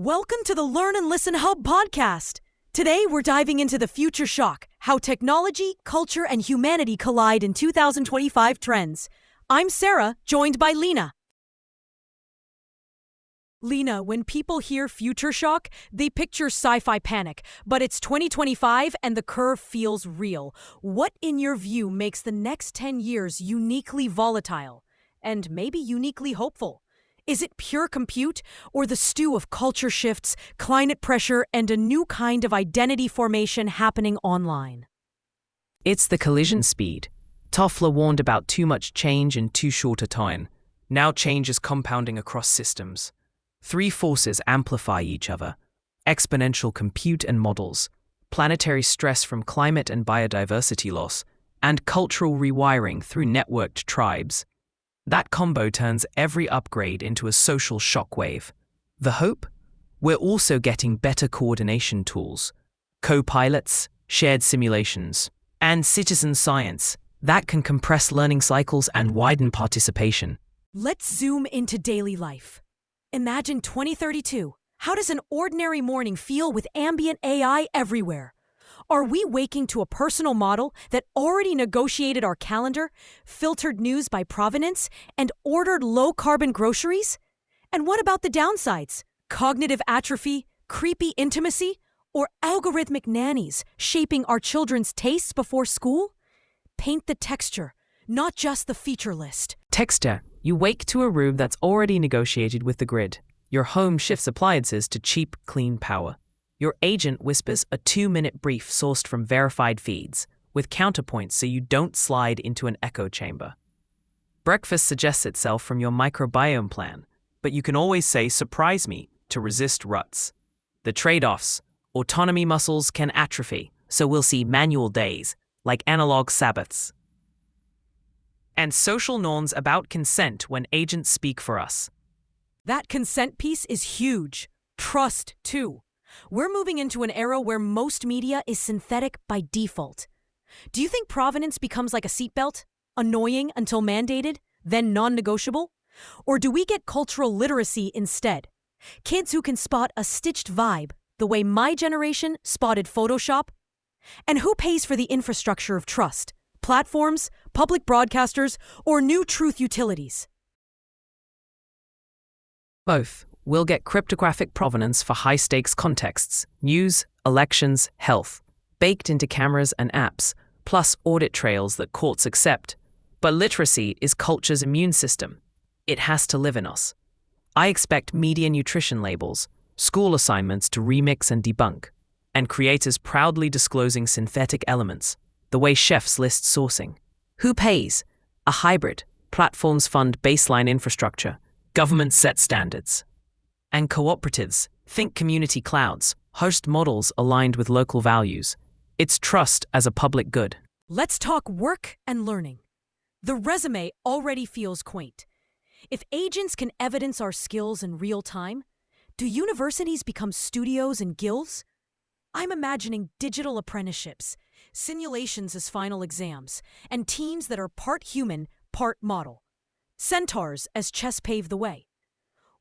Welcome to the Learn and Listen Hub podcast. Today, we're diving into the future shock, how technology, culture, and humanity collide in 2025 trends. I'm Sarah, joined by Lena. Lena, when people hear future shock, they picture sci-fi panic, but it's 2025 and the curve feels real. What, in your view, makes the next 10 years uniquely volatile and maybe uniquely hopeful? Is it pure compute or the stew of culture shifts, climate pressure, and a new kind of identity formation happening online? It's the collision speed. Toffler warned about too much change in too short a time. Now change is compounding across systems. Three forces amplify each other: exponential compute and models, planetary stress from climate and biodiversity loss, and cultural rewiring through networked tribes. That combo turns every upgrade into a social shockwave. The hope? We're also getting better coordination tools, co-pilots, shared simulations, and citizen science that can compress learning cycles and widen participation. Let's zoom into daily life. Imagine 2032. How does an ordinary morning feel with ambient AI everywhere? Are we waking to a personal model that already negotiated our calendar, filtered news by provenance, and ordered low-carbon groceries? And what about the downsides? Cognitive atrophy, creepy intimacy, or algorithmic nannies shaping our children's tastes before school? Paint the texture, not just the feature list. Texture. You wake to a room that's already negotiated with the grid. Your home shifts appliances to cheap, clean power. Your agent whispers a 2-minute brief sourced from verified feeds, with counterpoints so you don't slide into an echo chamber. Breakfast suggests itself from your microbiome plan, but you can always say "surprise me" to resist ruts. The trade-offs: autonomy muscles can atrophy, so we'll see manual days, like analog Sabbaths. And social norms about consent when agents speak for us. That consent piece is huge. Trust, too. We're moving into an era where most media is synthetic by default. Do you think provenance becomes like a seatbelt? Annoying until mandated, then non-negotiable? Or do we get cultural literacy instead? Kids who can spot a stitched vibe, the way my generation spotted Photoshop? And who pays for the infrastructure of trust? Platforms, public broadcasters, or new truth utilities? Both. We'll get cryptographic provenance for high-stakes contexts, news, elections, health, baked into cameras and apps, plus audit trails that courts accept. But literacy is culture's immune system. It has to live in us. I expect media nutrition labels, school assignments to remix and debunk, and creators proudly disclosing synthetic elements, the way chefs list sourcing. Who pays? A hybrid. Platforms fund baseline infrastructure. Governments set standards. And cooperatives, think community clouds, host models aligned with local values. It's trust as a public good. Let's talk work and learning. The resume already feels quaint. If agents can evidence our skills in real time, do universities become studios and guilds? I'm imagining digital apprenticeships, simulations as final exams, and teams that are part human, part model. Centaurs as chess pave the way.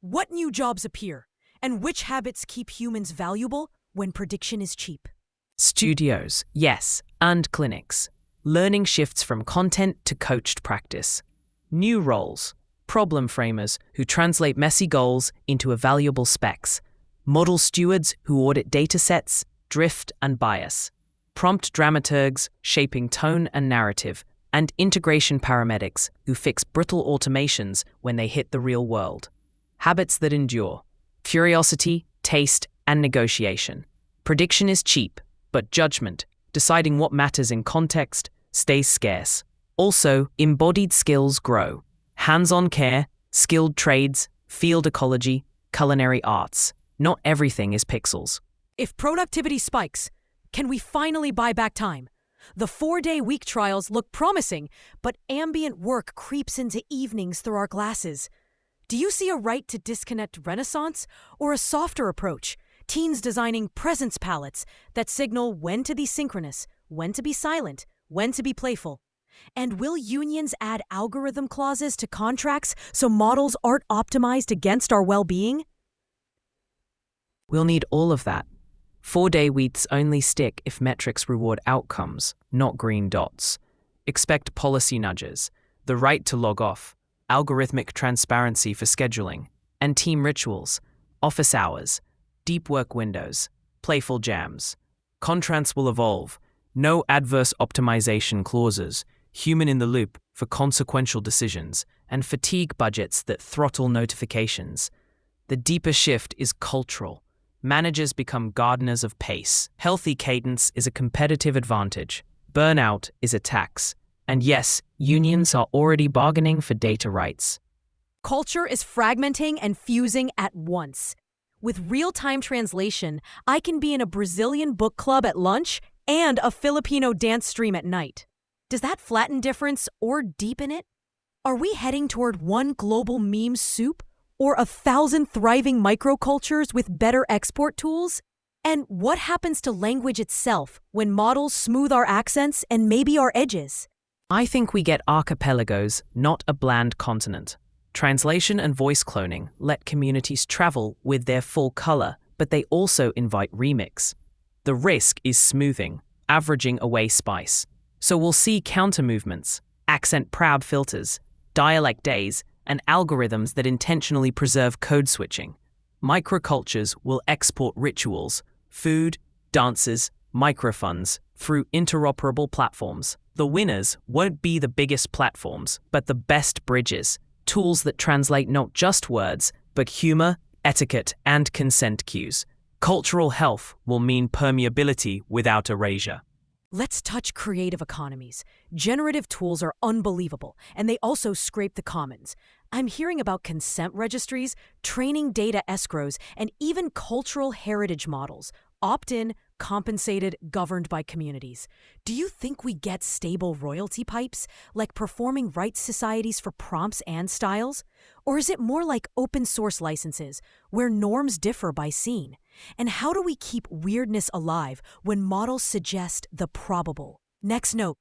What new jobs appear, and which habits keep humans valuable when prediction is cheap? Studios, yes, and clinics. Learning shifts from content to coached practice. New roles: problem framers who translate messy goals into valuable specs. Model stewards who audit datasets, drift and bias. Prompt dramaturgs shaping tone and narrative. And integration paramedics who fix brittle automations when they hit the real world. Habits that endure: curiosity, taste, and negotiation. Prediction is cheap, but judgment, deciding what matters in context, stays scarce. Also, embodied skills grow: hands-on care, skilled trades, field ecology, culinary arts. Not everything is pixels. If productivity spikes, can we finally buy back time? The 4-day week trials look promising, but ambient work creeps into evenings through our glasses. Do you see a right to disconnect renaissance or a softer approach, teens designing presence palettes that signal when to be synchronous, when to be silent, when to be playful? And will unions add algorithm clauses to contracts so models aren't optimized against our well-being? We'll need all of that. 4-day weeks only stick if metrics reward outcomes, not green dots. Expect policy nudges, the right to log off, algorithmic transparency for scheduling, and team rituals, office hours, deep work windows, playful jams. Contracts will evolve, no adverse optimization clauses, human in the loop for consequential decisions, and fatigue budgets that throttle notifications. The deeper shift is cultural. Managers become gardeners of pace. Healthy cadence is a competitive advantage. Burnout is a tax. And yes, unions are already bargaining for data rights. Culture is fragmenting and fusing at once. With real-time translation, I can be in a Brazilian book club at lunch and a Filipino dance stream at night. Does that flatten difference or deepen it? Are we heading toward one global meme soup or 1,000 thriving microcultures with better export tools? And what happens to language itself when models smooth our accents and maybe our edges? I think we get archipelagos, not a bland continent. Translation and voice cloning let communities travel with their full color, but they also invite remix. The risk is smoothing, averaging away spice. So we'll see counter movements, accent-proud filters, dialect days, and algorithms that intentionally preserve code switching. Microcultures will export rituals, food, dances, microfunds through interoperable platforms. The winners won't be the biggest platforms, but the best bridges, tools that translate not just words, but humor, etiquette, and consent cues. Cultural health will mean permeability without erasure. Let's touch creative economies. Generative tools are unbelievable, and they also scrape the commons. I'm hearing about consent registries, training data escrows, and even cultural heritage models. Opt-in, compensated, governed by communities. Do you think we get stable royalty pipes, like performing rights societies for prompts and styles? Or is it more like open source licenses, where norms differ by scene? And how do we keep weirdness alive when models suggest the probable? Next note.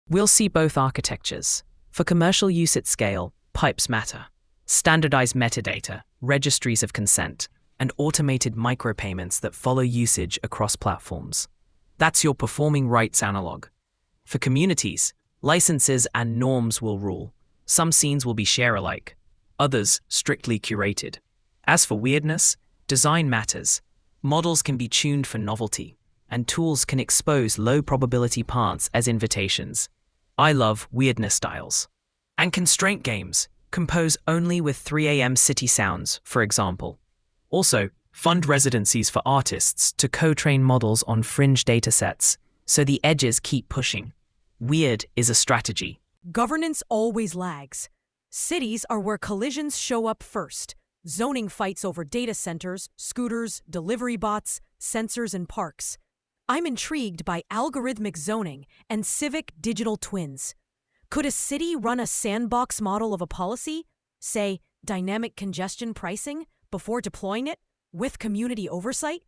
We'll see both architectures. For commercial use at scale, pipes matter. Standardized metadata, registries of consent, and automated micropayments that follow usage across platforms. That's your performing rights analog. For communities, licenses and norms will rule. Some scenes will be share-alike, others strictly curated. As for weirdness, design matters. Models can be tuned for novelty, and tools can expose low-probability paths as invitations. I love weirdness styles. And constraint games, compose only with 3 a.m. city sounds, for example. Also, fund residencies for artists to co-train models on fringe datasets, so the edges keep pushing. Weird is a strategy. Governance always lags. Cities are where collisions show up first. Zoning fights over data centers, scooters, delivery bots, sensors, and parks. I'm intrigued by algorithmic zoning and civic digital twins. Could a city run a sandbox model of a policy, say dynamic congestion pricing, before deploying it, with community oversight?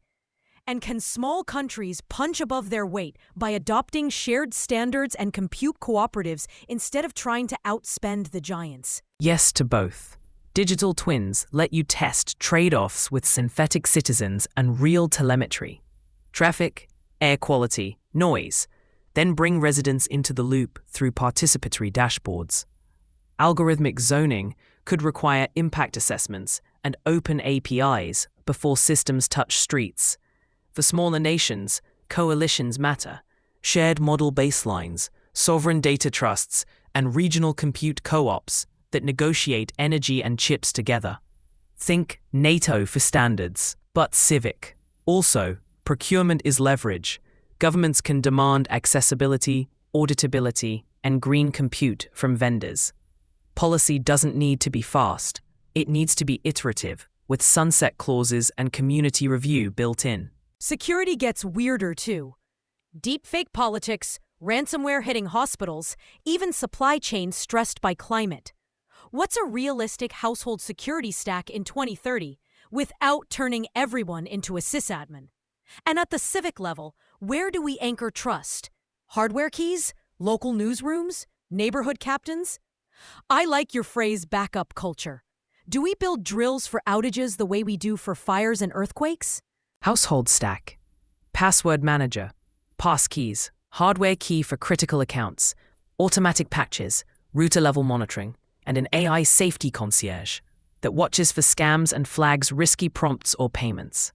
And can small countries punch above their weight by adopting shared standards and compute cooperatives instead of trying to outspend the giants? Yes to both. Digital twins let you test trade-offs with synthetic citizens and real telemetry. Traffic, air quality, noise, then bring residents into the loop through participatory dashboards. Algorithmic zoning could require impact assessments and open APIs before systems touch streets. For smaller nations, coalitions matter. Shared model baselines, sovereign data trusts, and regional compute co-ops that negotiate energy and chips together. Think NATO for standards, but civic. Also, procurement is leverage. Governments can demand accessibility, auditability, and green compute from vendors. Policy doesn't need to be fast. It needs to be iterative, with sunset clauses and community review built in. Security gets weirder too. Deepfake politics, ransomware hitting hospitals, even supply chains stressed by climate. What's a realistic household security stack in 2030 without turning everyone into a sysadmin? And at the civic level, where do we anchor trust? Hardware keys? Local newsrooms? Neighborhood captains? I like your phrase backup culture. Do we build drills for outages the way we do for fires and earthquakes? Household stack, password manager, passkeys, hardware key for critical accounts, automatic patches, router-level monitoring, and an AI safety concierge that watches for scams and flags risky prompts or payments.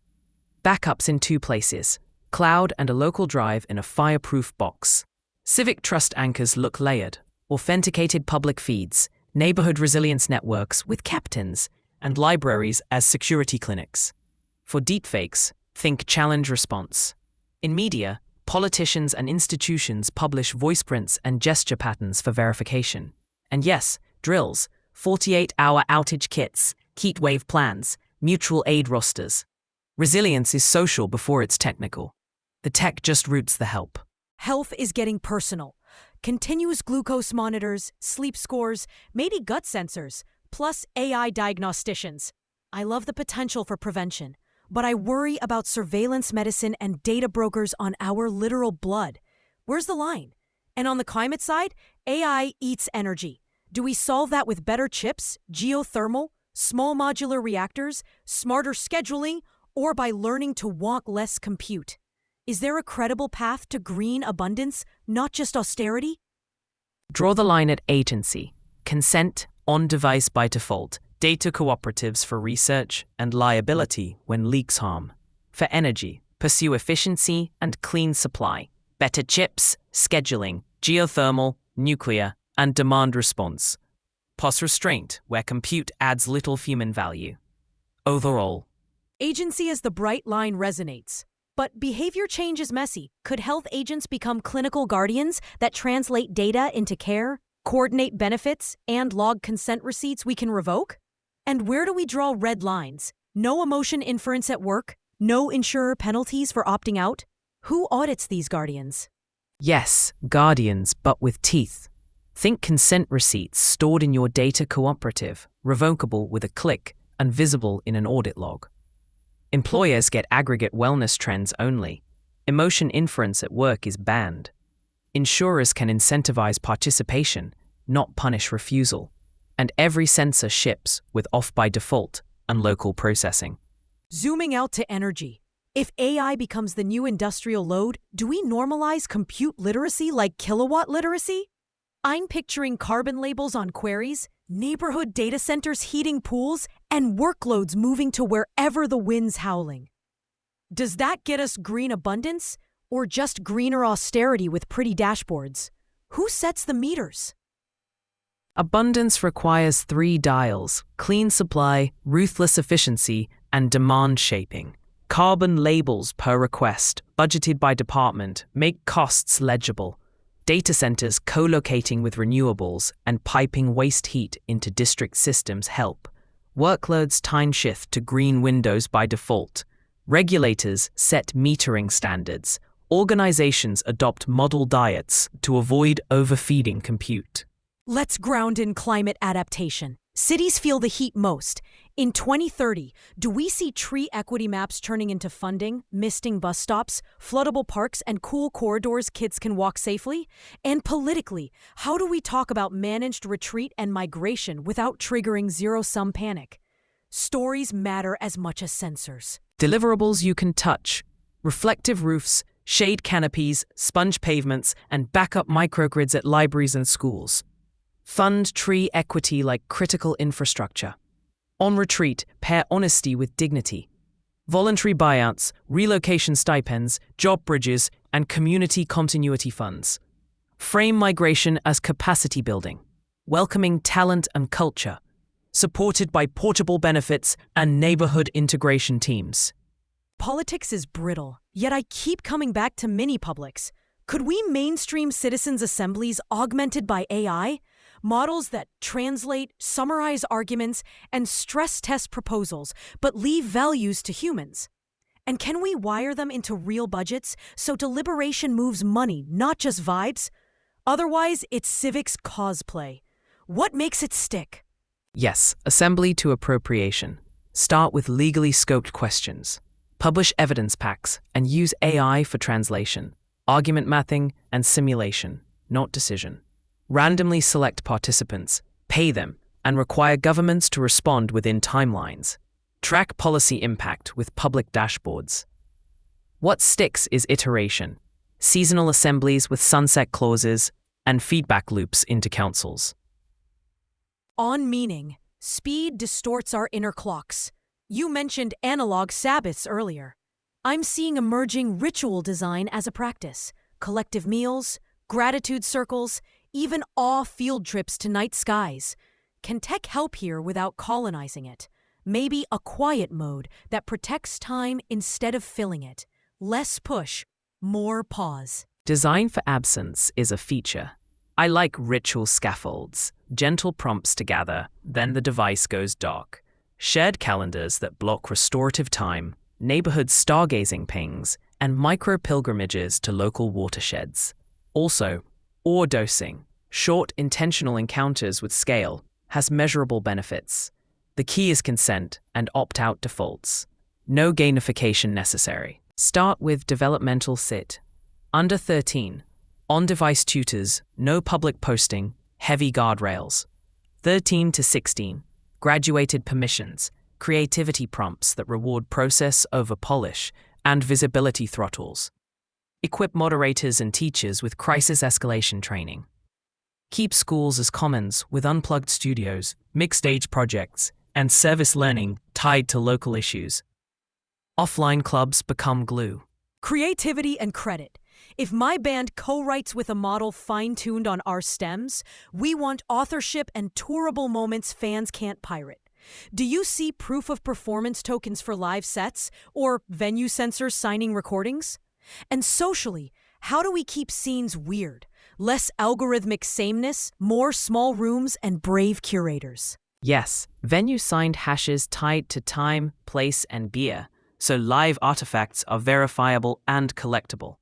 Backups in 2 places, cloud and a local drive in a fireproof box. Civic trust anchors look layered, authenticated public feeds, neighborhood resilience networks with captains, and libraries as security clinics. For deepfakes, think challenge response. In media, politicians and institutions publish voice prints and gesture patterns for verification. And yes, drills, 48-hour outage kits, heatwave plans, mutual aid rosters. Resilience is social before it's technical. The tech just routes the help. Health is getting personal. Continuous glucose monitors, sleep scores, maybe gut sensors, plus AI diagnosticians. I love the potential for prevention, but I worry about surveillance medicine and data brokers on our literal blood. Where's the line? And on the climate side, AI eats energy. Do we solve that with better chips, geothermal, small modular reactors, smarter scheduling, or by learning to walk less compute? Is there a credible path to green abundance, not just austerity? Draw the line at agency, consent, on-device by default, data cooperatives for research, and liability when leaks harm. For energy, pursue efficiency and clean supply, better chips, scheduling, geothermal, nuclear, and demand response. Plus restraint where compute adds little human value. Overall, Agency as the bright line resonates. But behavior change is messy. Could health agents become clinical guardians that translate data into care, coordinate benefits, and log consent receipts we can revoke? And where do we draw red lines? No emotion inference at work? No insurer penalties for opting out? Who audits these guardians? yes, guardians, but with teeth. Think consent receipts stored in your data cooperative, revocable with a click, and visible in an audit log. Employers get aggregate wellness trends only. Emotion inference at work is banned. Insurers can incentivize participation, not punish refusal. And every sensor ships with off by default and local processing. Zooming out to energy. If AI becomes the new industrial load, do we normalize compute literacy like kilowatt literacy? I'm picturing carbon labels on queries, neighborhood data centers heating pools, and workloads moving to wherever the wind's howling. Does that get us green abundance, or just greener austerity with pretty dashboards? Who sets the meters? Abundance requires 3 dials: clean supply, ruthless efficiency, and demand shaping. Carbon labels per request, budgeted by department, make costs legible. Data centers co-locating with renewables and piping waste heat into district systems help. Workloads time shift to green windows by default. Regulators set metering standards. Organizations adopt model diets to avoid overfeeding compute. Let's ground in climate adaptation. Cities feel the heat most. In 2030, do we see tree equity maps turning into funding, misting bus stops, floodable parks, and cool corridors kids can walk safely? And politically, how do we talk about managed retreat and migration without triggering zero-sum panic? Stories matter as much as sensors. Deliverables you can touch: reflective roofs, shade canopies, sponge pavements, and backup microgrids at libraries and schools. Fund tree equity like critical infrastructure. On retreat, pair honesty with dignity. Voluntary buyouts, relocation stipends, job bridges, and community continuity funds. Frame migration as capacity building, welcoming talent and culture, supported by portable benefits and neighborhood integration teams. Politics is brittle, yet I keep coming back to mini-publics. Could we mainstream citizens' assemblies augmented by AI? Models that translate, summarize arguments, and stress test proposals, but leave values to humans. And can we wire them into real budgets so deliberation moves money, not just vibes? Otherwise, it's civics cosplay. What makes it stick? Yes, assembly to appropriation. Start with legally scoped questions. Publish evidence packs and use AI for translation, argument mapping, and simulation, not decision. Randomly select participants, pay them, and require governments to respond within timelines. Track policy impact with public dashboards. What sticks is iteration, seasonal assemblies with sunset clauses, and feedback loops into councils. On meaning, speed distorts our inner clocks. You mentioned analog Sabbaths earlier. I'm seeing emerging ritual design as a practice. Collective meals, gratitude circles, even awe field trips to night skies. Can tech help here without colonizing it? Maybe a quiet mode that protects time instead of filling it. Less push, more pause. Design for absence is a feature. I like ritual scaffolds, gentle prompts to gather, then the device goes dark. Shared calendars that block restorative time, neighborhood stargazing pings, and micro-pilgrimages to local watersheds. Also, ore dosing, short intentional encounters with scale, has measurable benefits. The key is consent and opt-out defaults. No gamification necessary. Start with developmental sit. Under 13. On-device tutors, no public posting, heavy guardrails. 13 to 16. Graduated permissions, creativity prompts that reward process over polish, and visibility throttles. Equip moderators and teachers with crisis escalation training. Keep schools as commons with unplugged studios, mixed-age projects, and service learning tied to local issues. Offline clubs become glue. Creativity and credit. If my band co-writes with a model fine-tuned on our stems, we want authorship and tourable moments fans can't pirate. Do you see proof of performance tokens for live sets or venue sensors signing recordings? And socially, how do we keep scenes weird? Less algorithmic sameness, more small rooms, and brave curators. Yes, venue-signed hashes tied to time, place, and beer, so live artifacts are verifiable and collectible.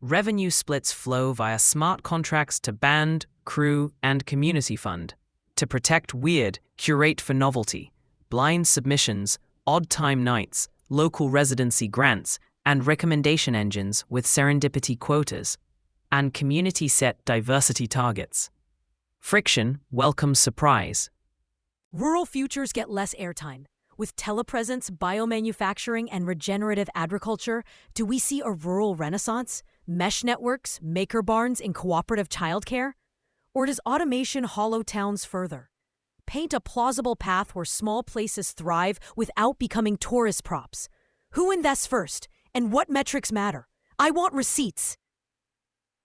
Revenue splits flow via smart contracts to band, crew, and community fund. To protect weird, curate for novelty, blind submissions, odd time nights, local residency grants, and recommendation engines with serendipity quotas, and community set diversity targets. Friction welcomes surprise. Rural futures get less airtime. With telepresence, biomanufacturing, and regenerative agriculture, do we see a rural renaissance? Mesh networks, maker barns, and cooperative childcare? Or does automation hollow towns further? Paint a plausible path where small places thrive without becoming tourist props. Who invests first? And what metrics matter? I want receipts.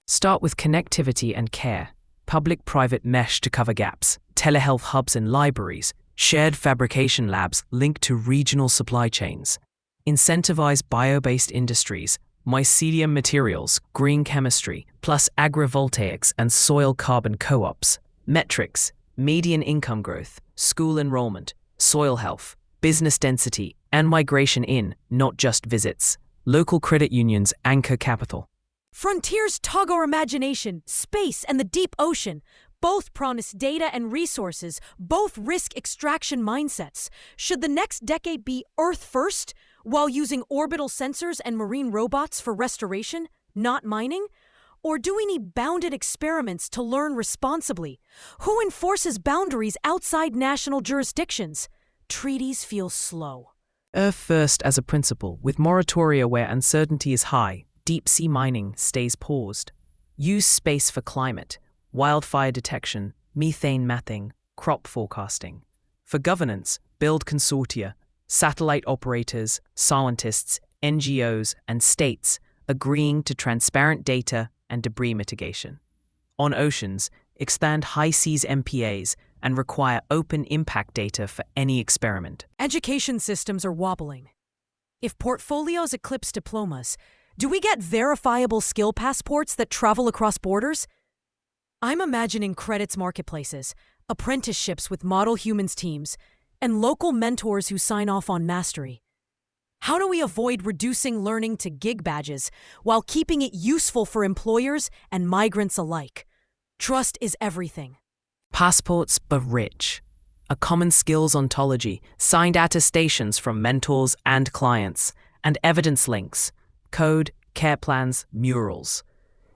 Start with connectivity and care. Public-private mesh to cover gaps, telehealth hubs and libraries, shared fabrication labs linked to regional supply chains. Incentivize bio-based industries, mycelium materials, green chemistry, plus agrivoltaics and soil carbon co-ops. Metrics, median income growth, school enrollment, soil health, business density, and migration in, not just visits. Local credit unions anchor capital. Frontiers tug our imagination, space, and the deep ocean. Both promise data and resources, both risk extraction mindsets. Should the next decade be Earth first, while using orbital sensors and marine robots for restoration, not mining? Or do we need bounded experiments to learn responsibly? Who enforces boundaries outside national jurisdictions? Treaties feel slow. Earth first as a principle, with moratoria where uncertainty is high, deep-sea mining stays paused. Use space for climate, wildfire detection, methane mapping, crop forecasting. For governance, build consortia, satellite operators, scientists, NGOs, and states agreeing to transparent data and debris mitigation. On oceans, expand high seas MPAs and require open impact data for any experiment. Education systems are wobbling. If portfolios eclipse diplomas, do we get verifiable skill passports that travel across borders? I'm imagining credits marketplaces, apprenticeships with model humans teams, and local mentors who sign off on mastery. How do we avoid reducing learning to gig badges while keeping it useful for employers and migrants alike? Trust is everything. Passports but rich. A common skills ontology, signed attestations from mentors and clients, and evidence links, code, care plans, murals.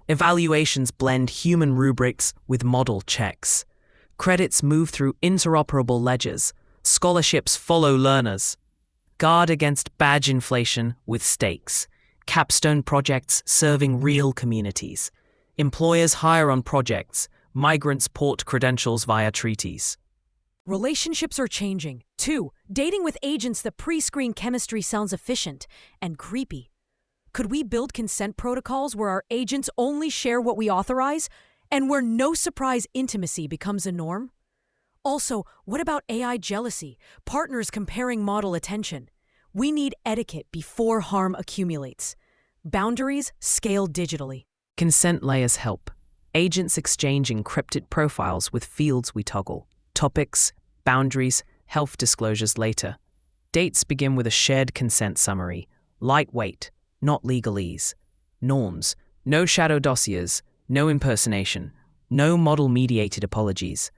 Evaluations blend human rubrics with model checks. Credits move through interoperable ledgers. Scholarships follow learners. Guard against badge inflation with stakes. Capstone projects serving real communities. Employers hire on projects. Migrants port credentials via treaties. Relationships are changing. 2. Dating with agents that pre-screen chemistry sounds efficient and creepy. Could we build consent protocols where our agents only share what we authorize and where no surprise intimacy becomes a norm? Also, what about AI jealousy, partners comparing model attention? We need etiquette before harm accumulates. Boundaries scale digitally. Consent layers help. Agents exchange encrypted profiles with fields we toggle. Topics, boundaries, health disclosures later. Dates begin with a shared consent summary. Lightweight, not legalese. Norms, no shadow dossiers, no impersonation, no model-mediated apologies.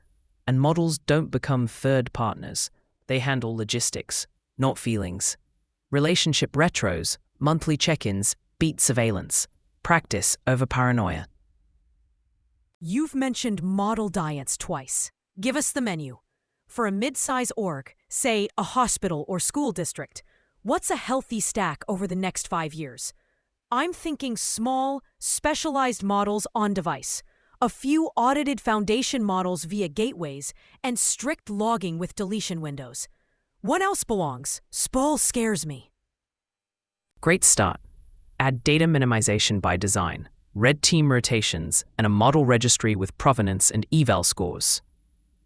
And models don't become third partners. They handle logistics, not feelings. Relationship retros, monthly check-ins, beat surveillance. Practice over paranoia. You've mentioned model diets twice. Give us the menu. For a mid-size org, say a hospital or school district, what's a healthy stack over the next 5 years? I'm thinking small, specialized models on device, a few audited foundation models via gateways, and strict logging with deletion windows. What else belongs? Sprawl scares me. Great start. Add data minimization by design, red team rotations, and a model registry with provenance and eval scores.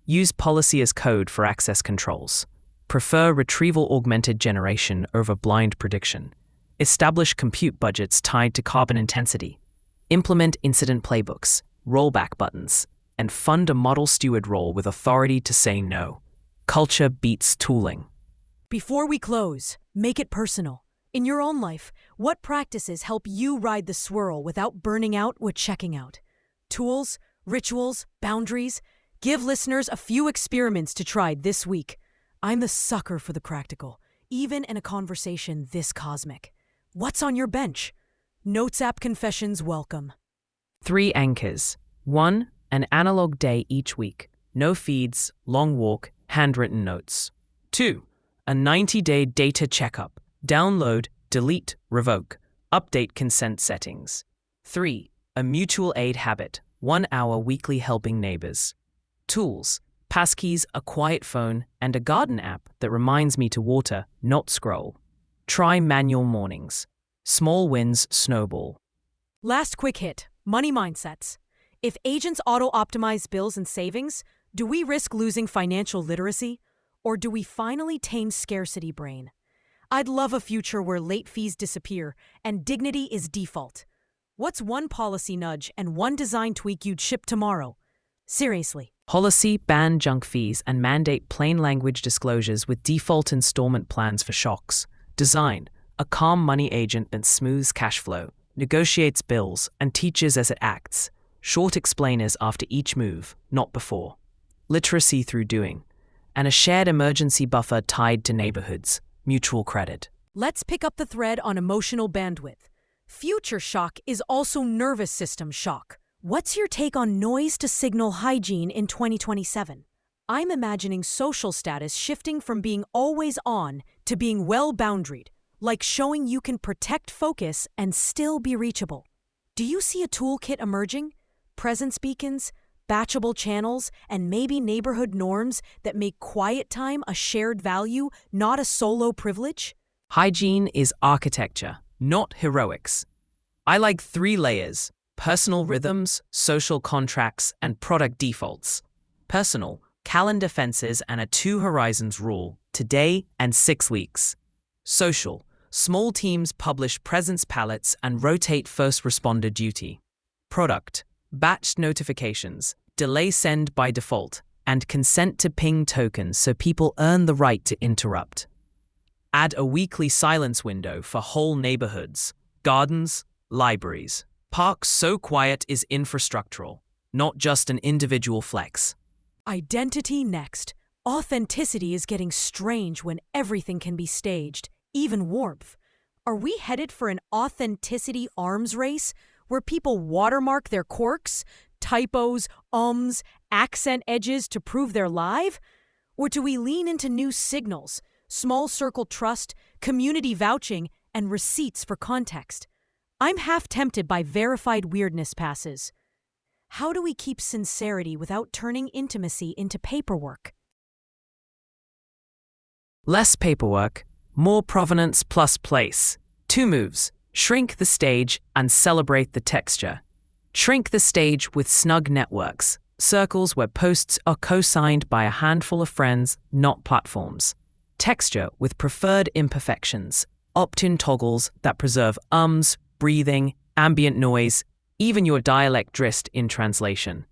Use policy as code for access controls. Prefer retrieval-augmented generation over blind prediction. Establish compute budgets tied to carbon intensity. Implement incident playbooks, rollback buttons, and fund a model steward role with authority to say no. Culture beats tooling. Before we close, make it personal. In your own life, what practices help you ride the swirl without burning out or checking out? Tools, rituals, boundaries? Give listeners a few experiments to try this week. I'm the sucker for the practical, even in a conversation this cosmic. What's on your bench? Notes app confessions welcome. 3 anchors. 1. An analog day each week. No feeds, long walk, handwritten notes. 2. A 90-day data checkup. Download, delete, revoke. Update consent settings. 3. A mutual aid habit. 1 hour weekly helping neighbors. Tools. Passkeys, a quiet phone, and a garden app that reminds me to water, not scroll. Try manual mornings. Small wins snowball. Last quick hit, money mindsets. If agents auto-optimize bills and savings, do we risk losing financial literacy? Or do we finally tame scarcity brain? I'd love a future where late fees disappear and dignity is default. What's one policy nudge and one design tweak you'd ship tomorrow? Seriously. Policy ban junk fees and mandate plain language disclosures with default installment plans for shocks. Design a calm money agent that smooths cash flow, negotiates bills, and teaches as it acts. Short explainers after each move, not before. Literacy through doing. And a shared emergency buffer tied to neighborhoods. Mutual credit. Let's pick up the thread on emotional bandwidth. Future shock is also nervous system shock. What's your take on noise to signal hygiene in 2027? I'm imagining social status shifting from being always on to being well-boundaried, like showing you can protect focus and still be reachable. Do you see a toolkit emerging? Presence beacons, batchable channels, and maybe neighborhood norms that make quiet time a shared value, not a solo privilege? Hygiene is architecture, not heroics. I like 3 layers: personal rhythms, social contracts, and product defaults. Personal, calendar fences and a 2 horizons rule, today and 6 weeks. Social, small teams publish presence palettes and rotate first responder duty. Product, batched notifications, delay send by default, and consent to ping tokens so people earn the right to interrupt. Add a weekly silence window for whole neighborhoods, gardens, libraries. Parks so quiet is infrastructural, not just an individual flex. Identity next. Authenticity is getting strange when everything can be staged, even warmth. Are we headed for an authenticity arms race where people watermark their quirks, typos, accent edges to prove they're live? Or do we lean into new signals, small circle trust, community vouching, and receipts for context? I'm half tempted by verified weirdness passes. How do we keep sincerity without turning intimacy into paperwork? Less paperwork, more provenance plus place. 2 moves. Shrink the stage and celebrate the texture. Shrink the stage with snug networks, circles where posts are co-signed by a handful of friends, not platforms. Texture with preferred imperfections, opt-in toggles that preserve ums, breathing, ambient noise, even your dialect drift in translation.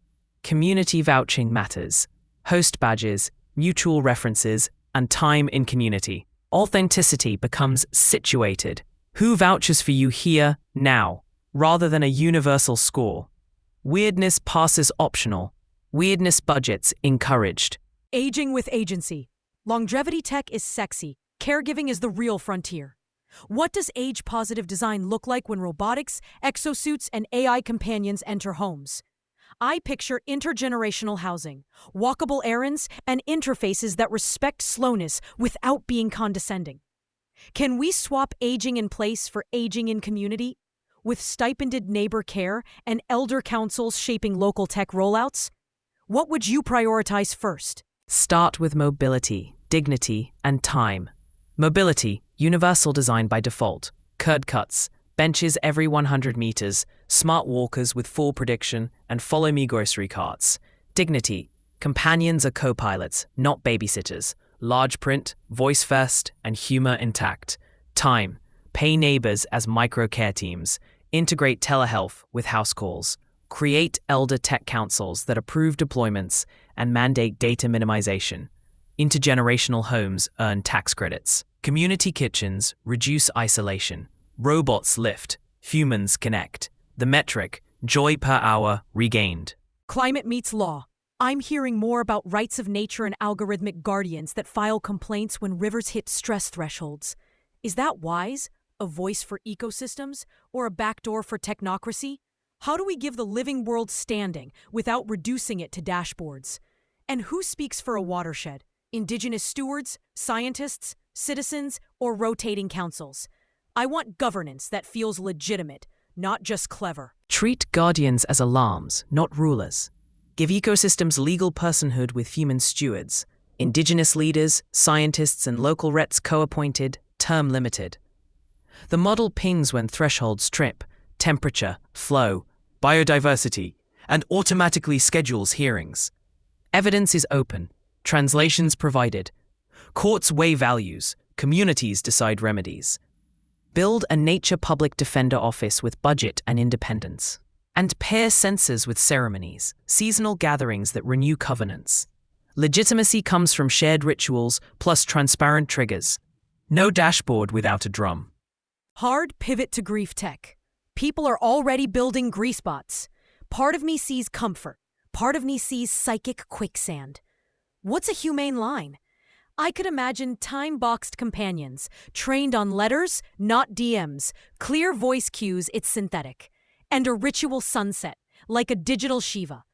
Community vouching matters. Host badges, mutual references, and time in community. Authenticity becomes situated. Who vouches for you here, now, rather than a universal score? Weirdness passes optional. Weirdness budgets encouraged. Aging with agency. Longevity tech is sexy. Caregiving is the real frontier. What does age-positive design look like when robotics, exosuits, and AI companions enter homes? I picture intergenerational housing, walkable errands, and interfaces that respect slowness without being condescending. Can we swap aging in place for aging in community? With stipended neighbor care and elder councils shaping local tech rollouts? What would you prioritize first? Start with mobility, dignity, and time. Mobility, universal design by default. Curd cuts, benches every 100 meters, smart walkers with fall prediction, and follow-me grocery carts. Dignity, companions are co-pilots, not babysitters. Large print, voice first, and humor intact. Time, pay neighbors as micro-care teams. Integrate telehealth with house calls. Create elder tech councils that approve deployments and mandate data minimization. Intergenerational homes earn tax credits. Community kitchens reduce isolation. Robots lift, humans connect. The metric, joy per hour regained. Climate meets law. I'm hearing more about rights of nature and algorithmic guardians that file complaints when rivers hit stress thresholds. Is that wise? A voice for ecosystems? Or a backdoor for technocracy? How do we give the living world standing without reducing it to dashboards? And who speaks for a watershed? Indigenous stewards, scientists, citizens, or rotating councils? I want governance that feels legitimate, not just clever. Treat guardians as alarms, not rulers. Give ecosystems legal personhood with human stewards. Indigenous leaders, scientists, and local rets co-appointed, term limited. The model pings when thresholds trip, temperature, flow, biodiversity, and automatically schedules hearings. Evidence is open, translations provided. Courts weigh values, communities decide remedies. Build a nature public defender office with budget and independence. And pair censors with ceremonies, seasonal gatherings that renew covenants. Legitimacy comes from shared rituals plus transparent triggers. No dashboard without a drum. Hard pivot to grief tech. People are already building grease bots. Part of me sees comfort. Part of me sees psychic quicksand. What's a humane line? I could imagine time-boxed companions, trained on letters, not DMs, clear voice cues, it's synthetic, and a ritual sunset, like a digital Shiva.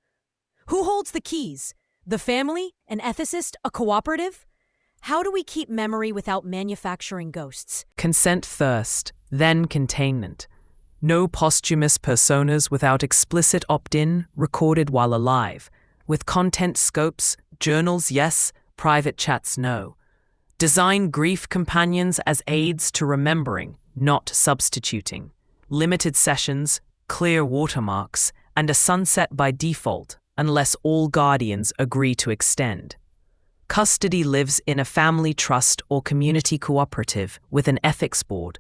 Who holds the keys? The family? An ethicist? A cooperative? How do we keep memory without manufacturing ghosts? Consent first, then containment. No posthumous personas without explicit opt-in, recorded while alive. With content scopes, journals yes, private chats no. Design grief companions as aids to remembering, not substituting. Limited sessions, clear watermarks, and a sunset by default, unless all guardians agree to extend. Custody lives in a family trust or community cooperative with an ethics board.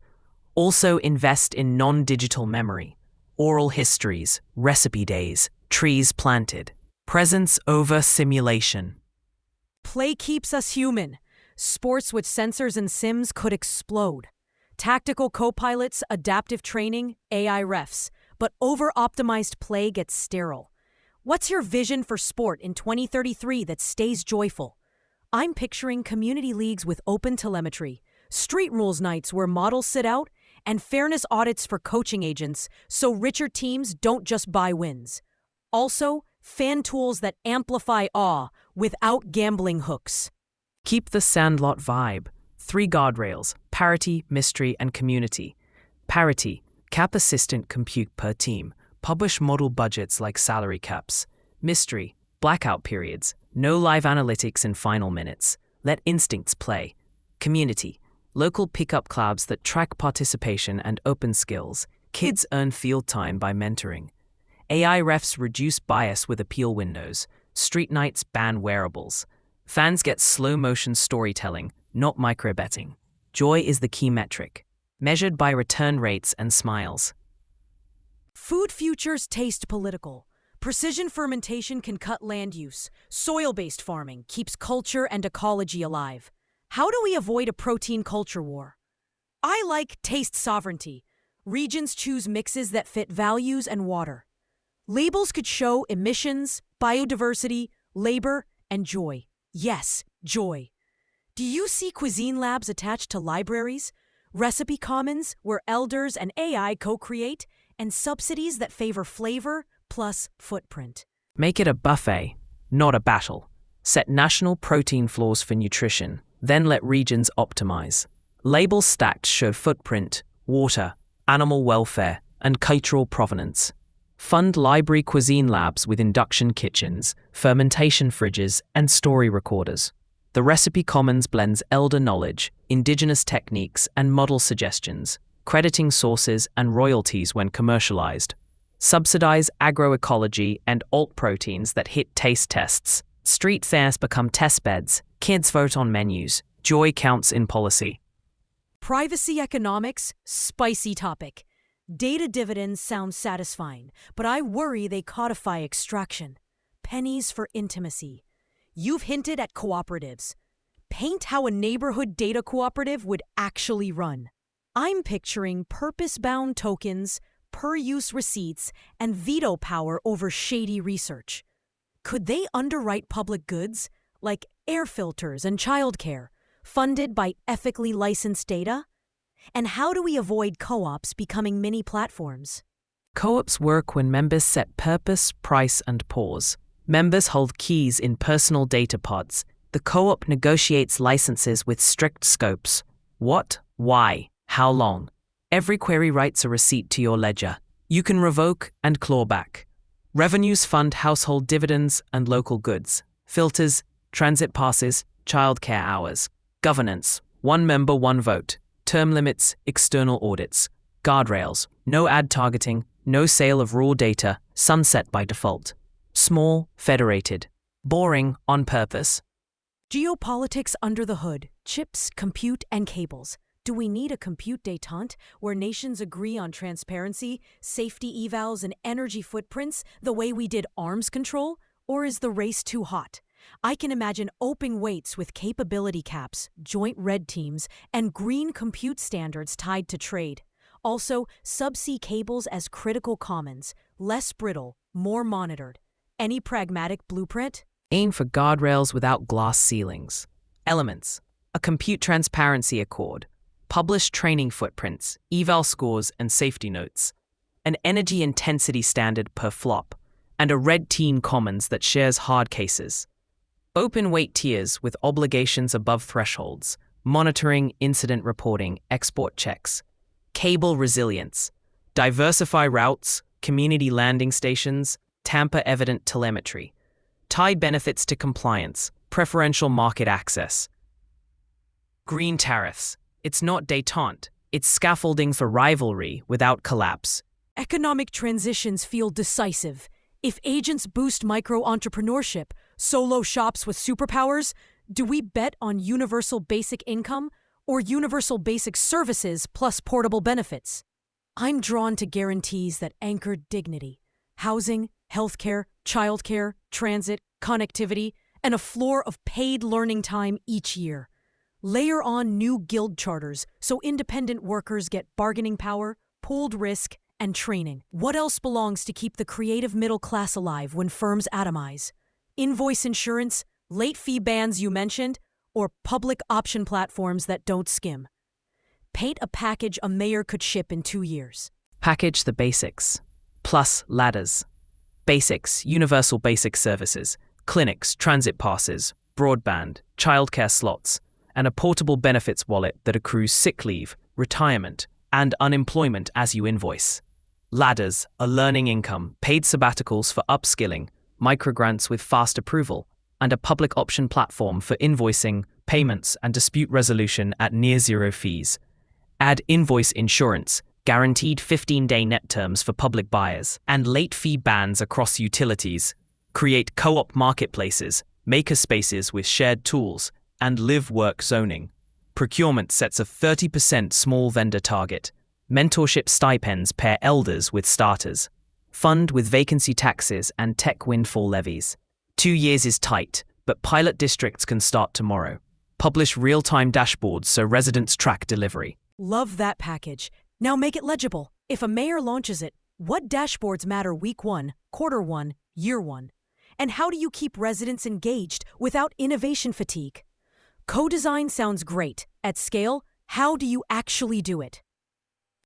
Also invest in non-digital memory, oral histories, recipe days, trees planted. Presence over simulation. Play keeps us human. Sports with sensors and sims could explode. Tactical co-pilots, adaptive training, AI refs. But over-optimized play gets sterile. What's your vision for sport in 2033 that stays joyful? I'm picturing community leagues with open telemetry, street rules nights where models sit out, and fairness audits for coaching agents so richer teams don't just buy wins. Also, fan tools that amplify awe without gambling hooks. Keep the Sandlot vibe. 3 guardrails: parity, mystery, and community. Parity: cap assistant compute per team. Publish model budgets like salary caps. Mystery: blackout periods. No live analytics in final minutes. Let instincts play. Community: local pickup clubs that track participation and open skills. Kids earn field time by mentoring. AI refs reduce bias with appeal windows. Street nights ban wearables. Fans get slow-motion storytelling, not micro-betting. Joy is the key metric, measured by return rates and smiles. Food futures taste political. Precision fermentation can cut land use. Soil-based farming keeps culture and ecology alive. How do we avoid a protein culture war? I like taste sovereignty. Regions choose mixes that fit values and water. Labels could show emissions, biodiversity, labor, and joy. Yes, joy. Do you see cuisine labs attached to libraries? Recipe commons where elders and AI co-create? And subsidies that favor flavor plus footprint. Make it a buffet, not a battle. Set national protein floors for nutrition, then let regions optimize. Labels stacked show footprint, water, animal welfare, and cultural provenance. Fund library cuisine labs with induction kitchens, fermentation fridges, and story recorders. The Recipe Commons blends elder knowledge, indigenous techniques, and model suggestions, crediting sources and royalties when commercialized. Subsidize agroecology and alt proteins that hit taste tests. Street fairs become testbeds. Kids vote on menus. Joy counts in policy. Privacy economics, spicy topic. Data dividends sound satisfying, but I worry they codify extraction. Pennies for intimacy. You've hinted at cooperatives. Paint how a neighborhood data cooperative would actually run. I'm picturing purpose-bound tokens, per-use receipts, and veto power over shady research. Could they underwrite public goods, like air filters and childcare, funded by ethically licensed data? And how do we avoid co-ops becoming mini platforms? Co-ops work when members set purpose, price, and pause. Members hold keys in personal data pods. The co-op negotiates licenses with strict scopes. What? Why? How long? Every query writes a receipt to your ledger. You can revoke and claw back. Revenues fund household dividends and local goods. Filters, transit passes, childcare hours. Governance: 1 member, 1 vote. Term limits, external audits. Guardrails: no ad targeting, no sale of raw data, sunset by default. Small, federated. Boring on purpose. Geopolitics under the hood, chips, compute, and cables. Do we need a compute détente where nations agree on transparency, safety evals, and energy footprints the way we did arms control? Or is the race too hot? I can imagine open weights with capability caps, joint red teams, and green compute standards tied to trade. Also, subsea cables as critical commons, less brittle, more monitored. Any pragmatic blueprint? Aim for guardrails without glass ceilings. Elements: a compute transparency accord. Publish training footprints, eval scores, and safety notes. An energy intensity standard per flop. And a red team commons that shares hard cases. Open weight tiers with obligations above thresholds, monitoring, incident reporting, export checks. Cable resilience: diversify routes, community landing stations, tamper-evident telemetry. Tie benefits to compliance, preferential market access. Green tariffs: it's not détente, it's scaffolding for rivalry without collapse. Economic transitions feel decisive. If agents boost micro-entrepreneurship, solo shops with superpowers, do we bet on universal basic income or universal basic services plus portable benefits? I'm drawn to guarantees that anchor dignity. Housing, healthcare, childcare, transit, connectivity, and a floor of paid learning time each year. Layer on new guild charters so independent workers get bargaining power, pooled risk, and training. What else belongs to keep the creative middle class alive when firms atomize? Invoice insurance, late fee bans you mentioned, or public option platforms that don't skim? Paint a package a mayor could ship in 2 years. Package the basics, plus ladders. Basics, universal basic services, clinics, transit passes, broadband, childcare slots, and a portable benefits wallet that accrues sick leave, retirement, and unemployment as you invoice. Ladders, a learning income, paid sabbaticals for upskilling, microgrants with fast approval, and a public option platform for invoicing, payments, and dispute resolution at near zero fees. Add invoice insurance, guaranteed 15-day net terms for public buyers, and late fee bans across utilities. Create co-op marketplaces, makerspaces with shared tools, and live-work zoning. Procurement sets a 30% small vendor target. Mentorship stipends pair elders with starters. Fund with vacancy taxes and tech windfall levies. 2 years is tight, but pilot districts can start tomorrow. Publish real-time dashboards so residents track delivery. Love that package. Now make it legible. If a mayor launches it, what dashboards matter week 1, quarter 1, year 1? And how do you keep residents engaged without innovation fatigue? Co-design sounds great. At scale, how do you actually do it?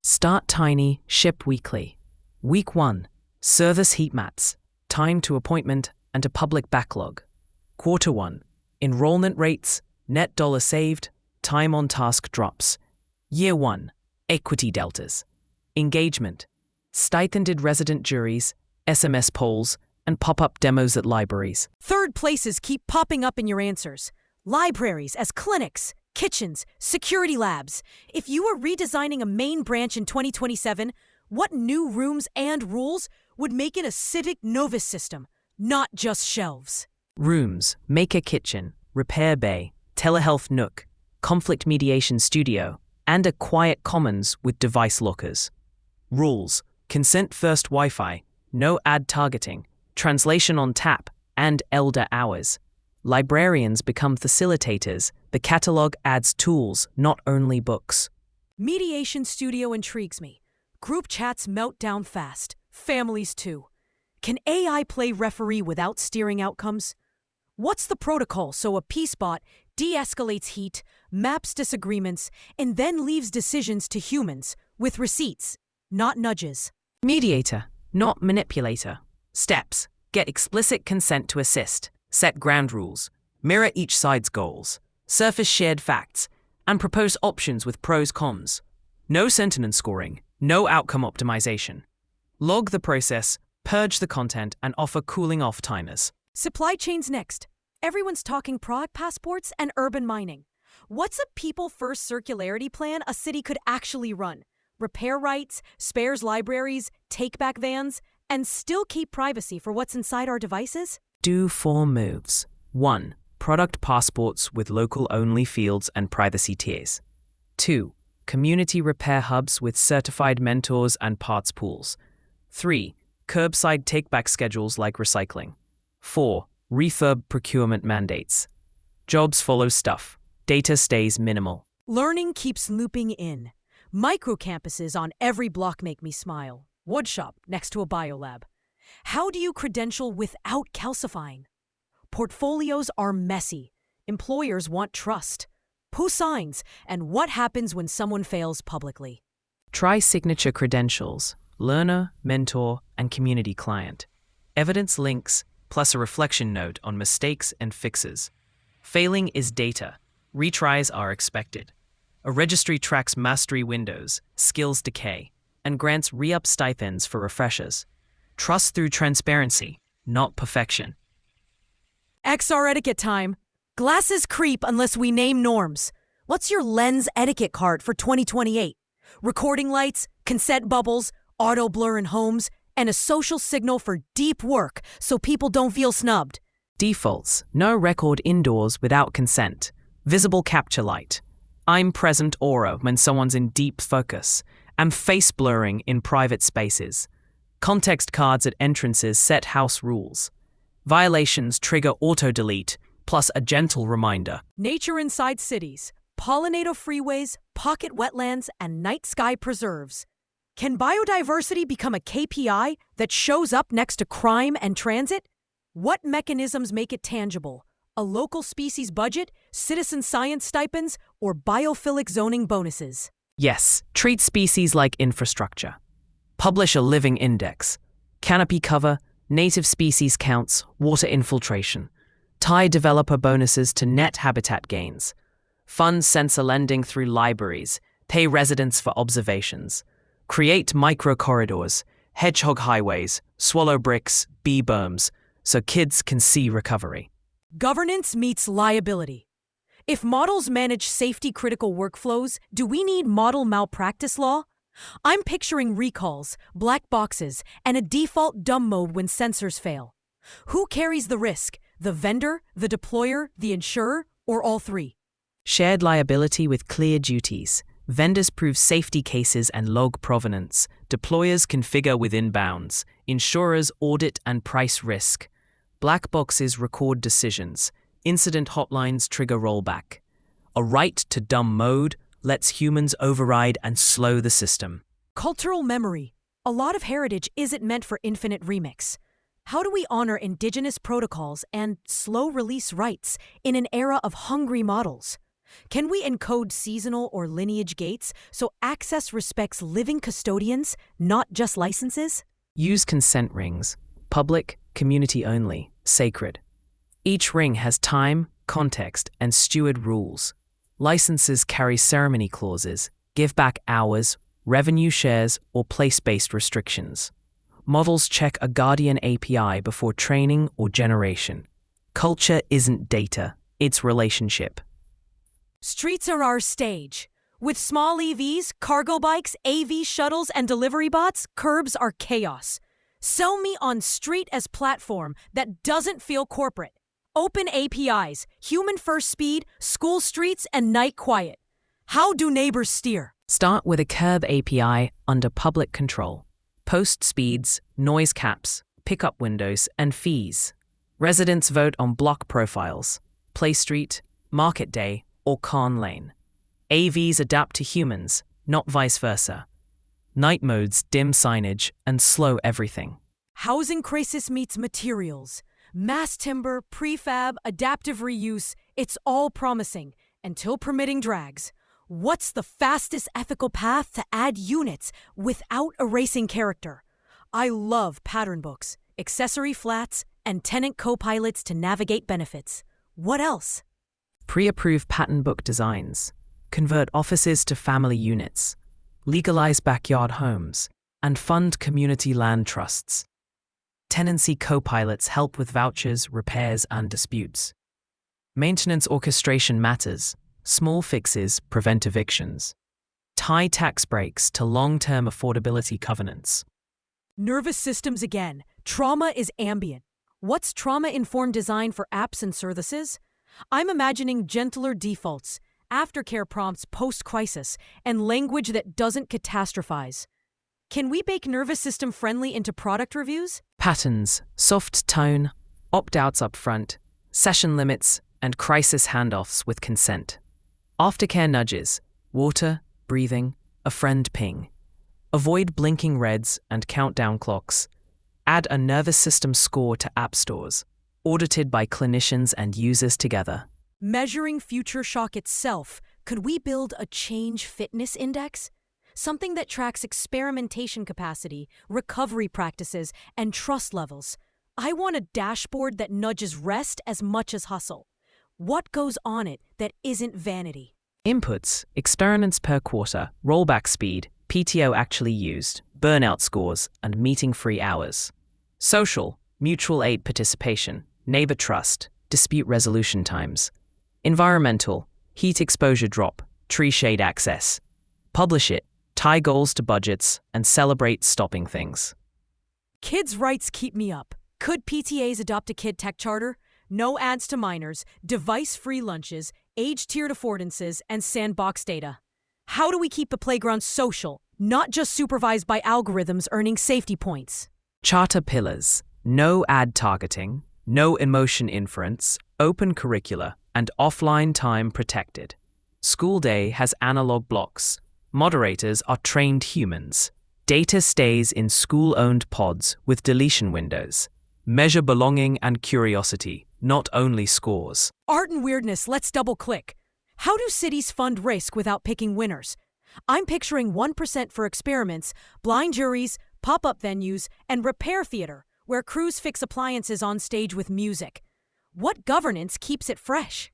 Start tiny, ship weekly. Week 1, service heat mats, time to appointment, and a public backlog. Quarter 1, enrollment rates, net dollar saved, time on task drops. Year 1, equity deltas, engagement, stipended resident juries, SMS polls, and pop-up demos at libraries. Third places keep popping up in your answers. Libraries as clinics, kitchens, security labs. If you were redesigning a main branch in 2027, what new rooms and rules would make it a civic novice system, not just shelves? Rooms, maker kitchen, repair bay, telehealth nook, conflict mediation studio, and a quiet commons with device lockers. Rules, consent-first Wi-Fi, no ad targeting, translation on tap, and elder hours. Librarians become facilitators. The catalog adds tools, not only books. Mediation studio intrigues me. Group chats melt down fast. Families too. Can AI play referee without steering outcomes? What's the protocol so a peace bot de-escalates heat, maps disagreements, and then leaves decisions to humans with receipts, not nudges? Mediator, not manipulator. Steps: get explicit consent to assist, set ground rules, mirror each side's goals, surface shared facts, and propose options with pros cons. No sentiment scoring, no outcome optimization. Log the process, purge the content, and offer cooling off timers. Supply chains next. Everyone's talking product passports and urban mining. What's a people-first circularity plan a city could actually run? Repair rights, spares libraries, take-back vans, and still keep privacy for what's inside our devices? Do 4 moves. 1. Product passports with local-only fields and privacy tiers. 2. Community repair hubs with certified mentors and parts pools. 3. Curbside take-back schedules like recycling. 4. Refurb procurement mandates. Jobs follow stuff. Data stays minimal. Learning keeps looping in. Micro-campuses on every block make me smile. Woodshop next to a biolab. How do you credential without calcifying? Portfolios are messy. Employers want trust. Who signs, and what happens when someone fails publicly? Try signature credentials, learner, mentor, and community client. Evidence links, plus a reflection note on mistakes and fixes. Failing is data. Retries are expected. A registry tracks mastery windows, skills decay, and grants re-up stipends for refreshers. Trust through transparency, not perfection. XR etiquette time. Glasses creep unless we name norms. What's your lens etiquette card for 2028? Recording lights, consent bubbles, auto blur in homes, and a social signal for deep work so people don't feel snubbed. Defaults: no record indoors without consent. Visible capture light. I'm present aura when someone's in deep focus. And face blurring in private spaces. Context cards at entrances set house rules. Violations trigger auto-delete, plus a gentle reminder. Nature inside cities, pollinator freeways, pocket wetlands, and night sky preserves. Can biodiversity become a KPI that shows up next to crime and transit? What mechanisms make it tangible? A local species budget, citizen science stipends, or biophilic zoning bonuses? Yes, treat species like infrastructure. Publish a living index. Canopy cover, native species counts, water infiltration. Tie developer bonuses to net habitat gains. Fund sensor lending through libraries. Pay residents for observations. Create micro-corridors, hedgehog highways, swallow bricks, bee berms, so kids can see recovery. Governance meets liability. If models manage safety-critical workflows, do we need model malpractice law? I'm picturing recalls, black boxes, and a default dumb mode when sensors fail. Who carries the risk? The vendor, the deployer, the insurer, or all three? Shared liability with clear duties. Vendors prove safety cases and log provenance. Deployers configure within bounds. Insurers audit and price risk. Black boxes record decisions. Incident hotlines trigger rollback. A right to dumb mode lets humans override and slow the system. Cultural memory. A lot of heritage isn't meant for infinite remix. How do we honor indigenous protocols and slow release rights in an era of hungry models? Can we encode seasonal or lineage gates so access respects living custodians, not just licenses? Use consent rings. Public, community only, sacred. Each ring has time, context, and steward rules. Licenses carry ceremony clauses, give back hours, revenue shares, or place-based restrictions. Models check a Guardian API before training or generation. Culture isn't data, it's relationship. Streets are our stage. With small EVs, cargo bikes, AV shuttles, and delivery bots, curbs are chaos. Sell me on street as platform that doesn't feel corporate. Open APIs, human-first speed, school streets, and night quiet. How do neighbors steer? Start with a curb API under public control. Post speeds, noise caps, pickup windows, and fees. Residents vote on block profiles, Play Street, Market Day, or Khan Lane. AVs adapt to humans, not vice versa. Night modes dim signage and slow everything. Housing crisis meets materials. Mass timber, prefab, adaptive reuse, it's all promising, until permitting drags. What's the fastest ethical path to add units without erasing character? I love pattern books, accessory flats, and tenant co-pilots to navigate benefits. What else? Pre-approve pattern book designs. Convert offices to family units. Legalize backyard homes. And fund community land trusts. Tenancy co-pilots help with vouchers, repairs, and disputes. Maintenance orchestration matters. Small fixes prevent evictions. Tie tax breaks to long-term affordability covenants. Nervous systems again. Trauma is ambient. What's trauma-informed design for apps and services? I'm imagining gentler defaults, aftercare prompts post-crisis, and language that doesn't catastrophize. Can we bake nervous system friendly into product reviews? Patterns, soft tone, opt-outs up front, session limits, and crisis handoffs with consent. Aftercare nudges, water, breathing, a friend ping. Avoid blinking reds and countdown clocks. Add a nervous system score to app stores, audited by clinicians and users together. Measuring future shock itself, could we build a change fitness index? Something that tracks experimentation capacity, recovery practices, and trust levels. I want a dashboard that nudges rest as much as hustle. What goes on it that isn't vanity? Inputs, experiments per quarter, rollback speed, PTO actually used, burnout scores, and meeting-free hours. Social, mutual aid participation, neighbor trust, dispute resolution times. Environmental, heat exposure drop, tree shade access. Publish it, tie goals to budgets, and celebrate stopping things. Kids' rights keep me up. Could PTAs adopt a kid tech charter? No ads to minors, device-free lunches, age-tiered affordances, and sandbox data. How do we keep the playground social, not just supervised by algorithms earning safety points? Charter pillars, no ad targeting, no emotion inference, open curricula, and offline time protected. School day has analog blocks. Moderators are trained humans. Data stays in school-owned pods with deletion windows. Measure belonging and curiosity, not only scores. Art and weirdness, let's double-click. How do cities fund risk without picking winners? I'm picturing 1% for experiments, blind juries, pop-up venues, and repair theater. where crews fix appliances on stage with music. What governance keeps it fresh?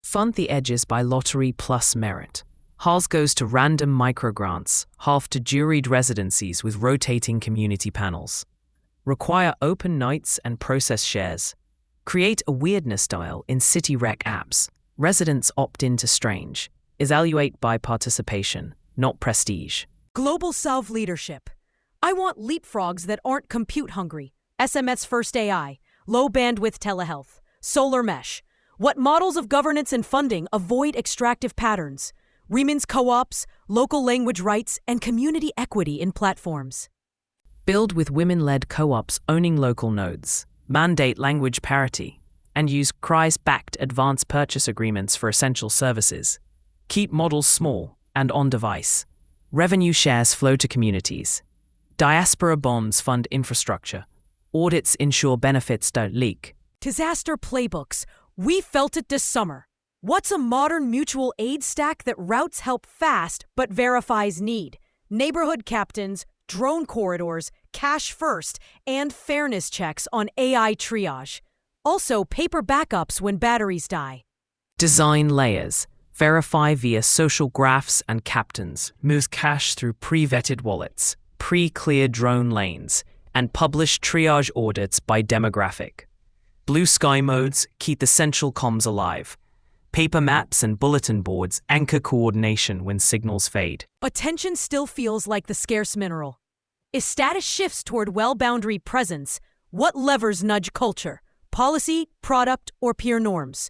Fund the edges by lottery plus merit. Half goes to random microgrants, half to juried residencies with rotating community panels. Require open nights and process shares. Create a weirdness dial in city rec apps. Residents opt into strange. Evaluate by participation, not prestige. Global self-leadership. I want leapfrogs that aren't compute hungry. SMS first AI, low bandwidth telehealth, solar mesh. What models of governance and funding avoid extractive patterns? Women's co-ops, local language rights, and community equity in platforms. Build with women-led co-ops owning local nodes. Mandate language parity. And use CRIS-backed advanced purchase agreements for essential services. Keep models small and on-device. Revenue shares flow to communities. Diaspora bonds fund infrastructure. Audits ensure benefits don't leak. Disaster playbooks. We felt it this summer. What's a modern mutual aid stack that routes help fast but verifies need? Neighborhood captains, drone corridors, cash first, and fairness checks on AI triage. Also, paper backups when batteries die. Design layers. Verify via social graphs and captains. Moves cash through pre-vetted wallets, pre-cleared drone lanes, and publish triage audits by demographic. Blue sky modes keep essential comms alive. Paper maps and bulletin boards anchor coordination when signals fade. Attention still feels like the scarce mineral. As status shifts toward well-boundary presence, what levers nudge culture? Policy, product, or peer norms?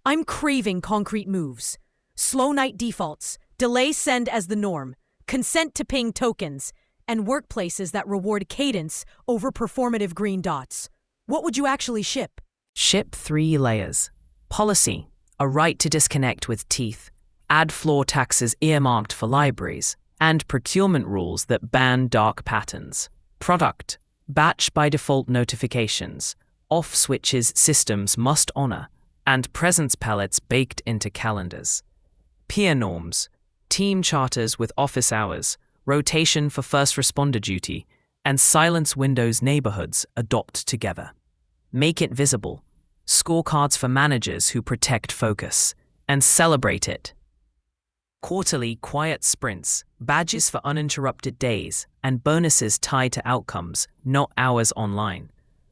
I'm craving concrete moves. Slow night defaults, delay send as the norm, consent to ping tokens, and workplaces that reward cadence over performative green dots. What would you actually ship? Ship 3 layers. Policy, a right to disconnect with teeth, ad floor taxes earmarked for libraries, and procurement rules that ban dark patterns. Product, batch by default notifications, off switches systems must honor, and presence palettes baked into calendars. Peer norms, team charters with office hours, rotation for first responder duty, and silence windows neighborhoods adopt together. Make it visible. Scorecards for managers who protect focus, and celebrate it. Quarterly quiet sprints, badges for uninterrupted days, and bonuses tied to outcomes, not hours online.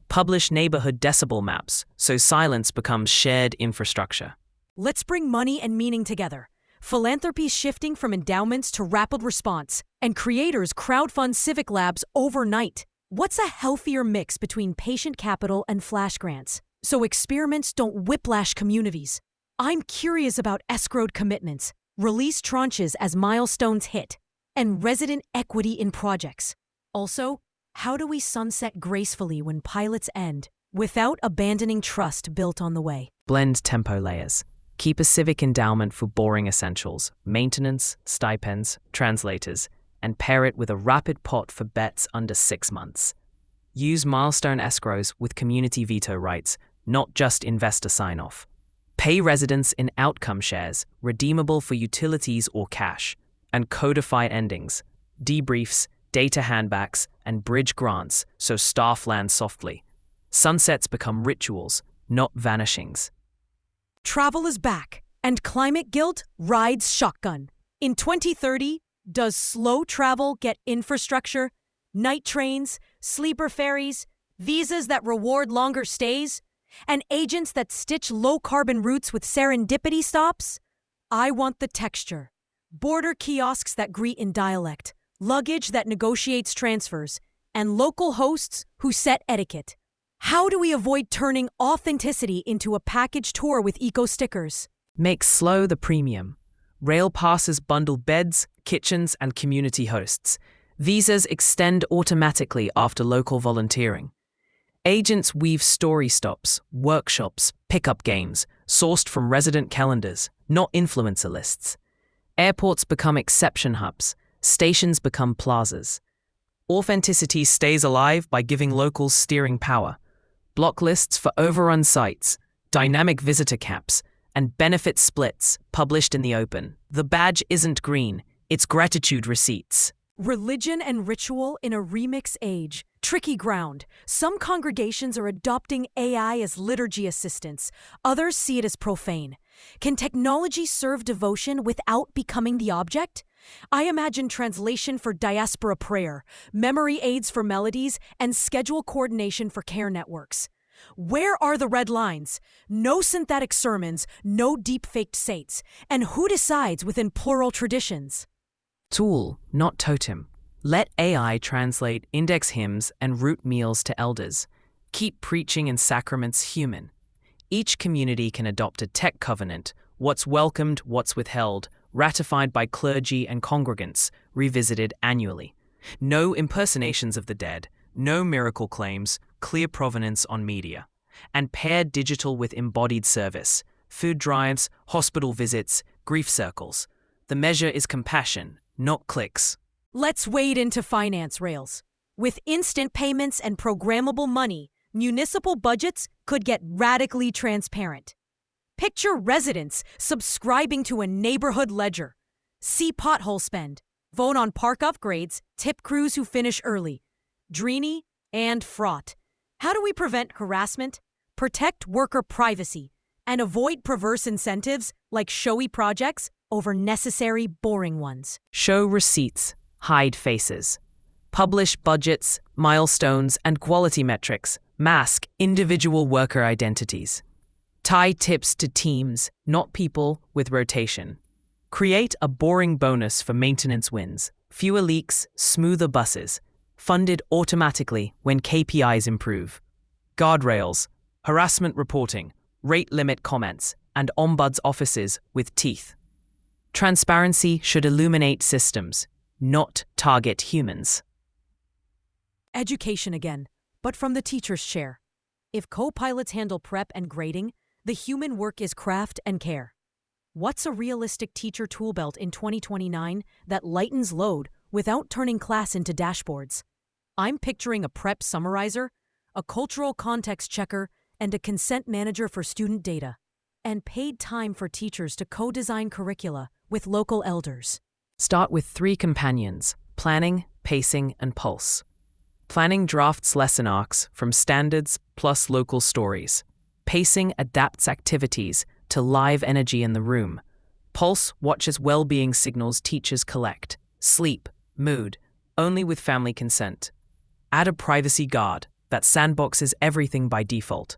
Publish neighborhood decibel maps so silence becomes shared infrastructure. Let's bring money and meaning together. Philanthropy shifting from endowments to rapid response, and creators crowdfund civic labs overnight. What's a healthier mix between patient capital and flash grants, so experiments don't whiplash communities? I'm curious about escrowed commitments, release tranches as milestones hit, and resident equity in projects. Also, how do we sunset gracefully when pilots end, without abandoning trust built on the way? Blend tempo layers. Keep a civic endowment for boring essentials, maintenance, stipends, translators, and pair it with a rapid pot for bets under 6 months. Use milestone escrows with community veto rights, not just investor sign-off. Pay residents in outcome shares, redeemable for utilities or cash, and codify endings, debriefs, data handbacks, and bridge grants so staff land softly. Sunsets become rituals, not vanishings. Travel is back, and climate guilt rides shotgun. In 2030, does slow travel get infrastructure? Night trains, sleeper ferries, visas that reward longer stays, and agents that stitch low-carbon routes with serendipity stops? I want the texture. Border kiosks that greet in dialect, luggage that negotiates transfers, and local hosts who set etiquette. How do we avoid turning authenticity into a package tour with eco-stickers? Make slow the premium. Rail passes bundle beds, kitchens, and community hosts. Visas extend automatically after local volunteering. Agents weave story stops, workshops, pickup games, sourced from resident calendars, not influencer lists. Airports become exception hubs. Stations become plazas. Authenticity stays alive by giving locals steering power. Block lists for overrun sites, dynamic visitor caps, and benefit splits published in the open. The badge isn't green, it's gratitude receipts. Religion and ritual in a remix age. Tricky ground. Some congregations are adopting AI as liturgy assistants. Others see it as profane. Can technology serve devotion without becoming the object? I imagine translation for diaspora prayer, memory aids for melodies, and schedule coordination for care networks. Where are the red lines? No synthetic sermons, no deep-faked saints. And who decides within plural traditions? Tool, not totem. Let AI translate index hymns and root meals to elders. Keep preaching and sacraments human. Each community can adopt a tech covenant, what's welcomed, what's withheld, ratified by clergy and congregants, revisited annually. No impersonations of the dead, no miracle claims, clear provenance on media. And pair digital with embodied service, food drives, hospital visits, grief circles. The measure is compassion, not clicks. Let's wade into finance rails. With instant payments and programmable money, municipal budgets could get radically transparent. Picture residents subscribing to a neighborhood ledger. See pothole spend, vote on park upgrades, tip crews who finish early. Dreamy and fraught. How do we prevent harassment, protect worker privacy, and avoid perverse incentives like showy projects over necessary, boring ones? Show receipts, hide faces. Publish budgets, milestones, and quality metrics. Mask individual worker identities. Tie tips to teams, not people, with rotation. Create a boring bonus for maintenance wins. Fewer leaks, smoother buses. Funded automatically when KPIs improve. Guardrails, harassment reporting, rate limit comments, and ombuds offices with teeth. Transparency should illuminate systems, not target humans. Education again, but from the teacher's chair. If co-pilots handle prep and grading, the human work is craft and care. What's a realistic teacher tool belt in 2029 that lightens load without turning class into dashboards? I'm picturing a prep summarizer, a cultural context checker, and a consent manager for student data, and paid time for teachers to co-design curricula with local elders. Start with 3 companions: planning, pacing, and pulse. Planning drafts lesson arcs from standards plus local stories. Pacing adapts activities to live energy in the room. Pulse watches well-being signals teachers collect. Sleep, mood, only with family consent. Add a privacy guard that sandboxes everything by default.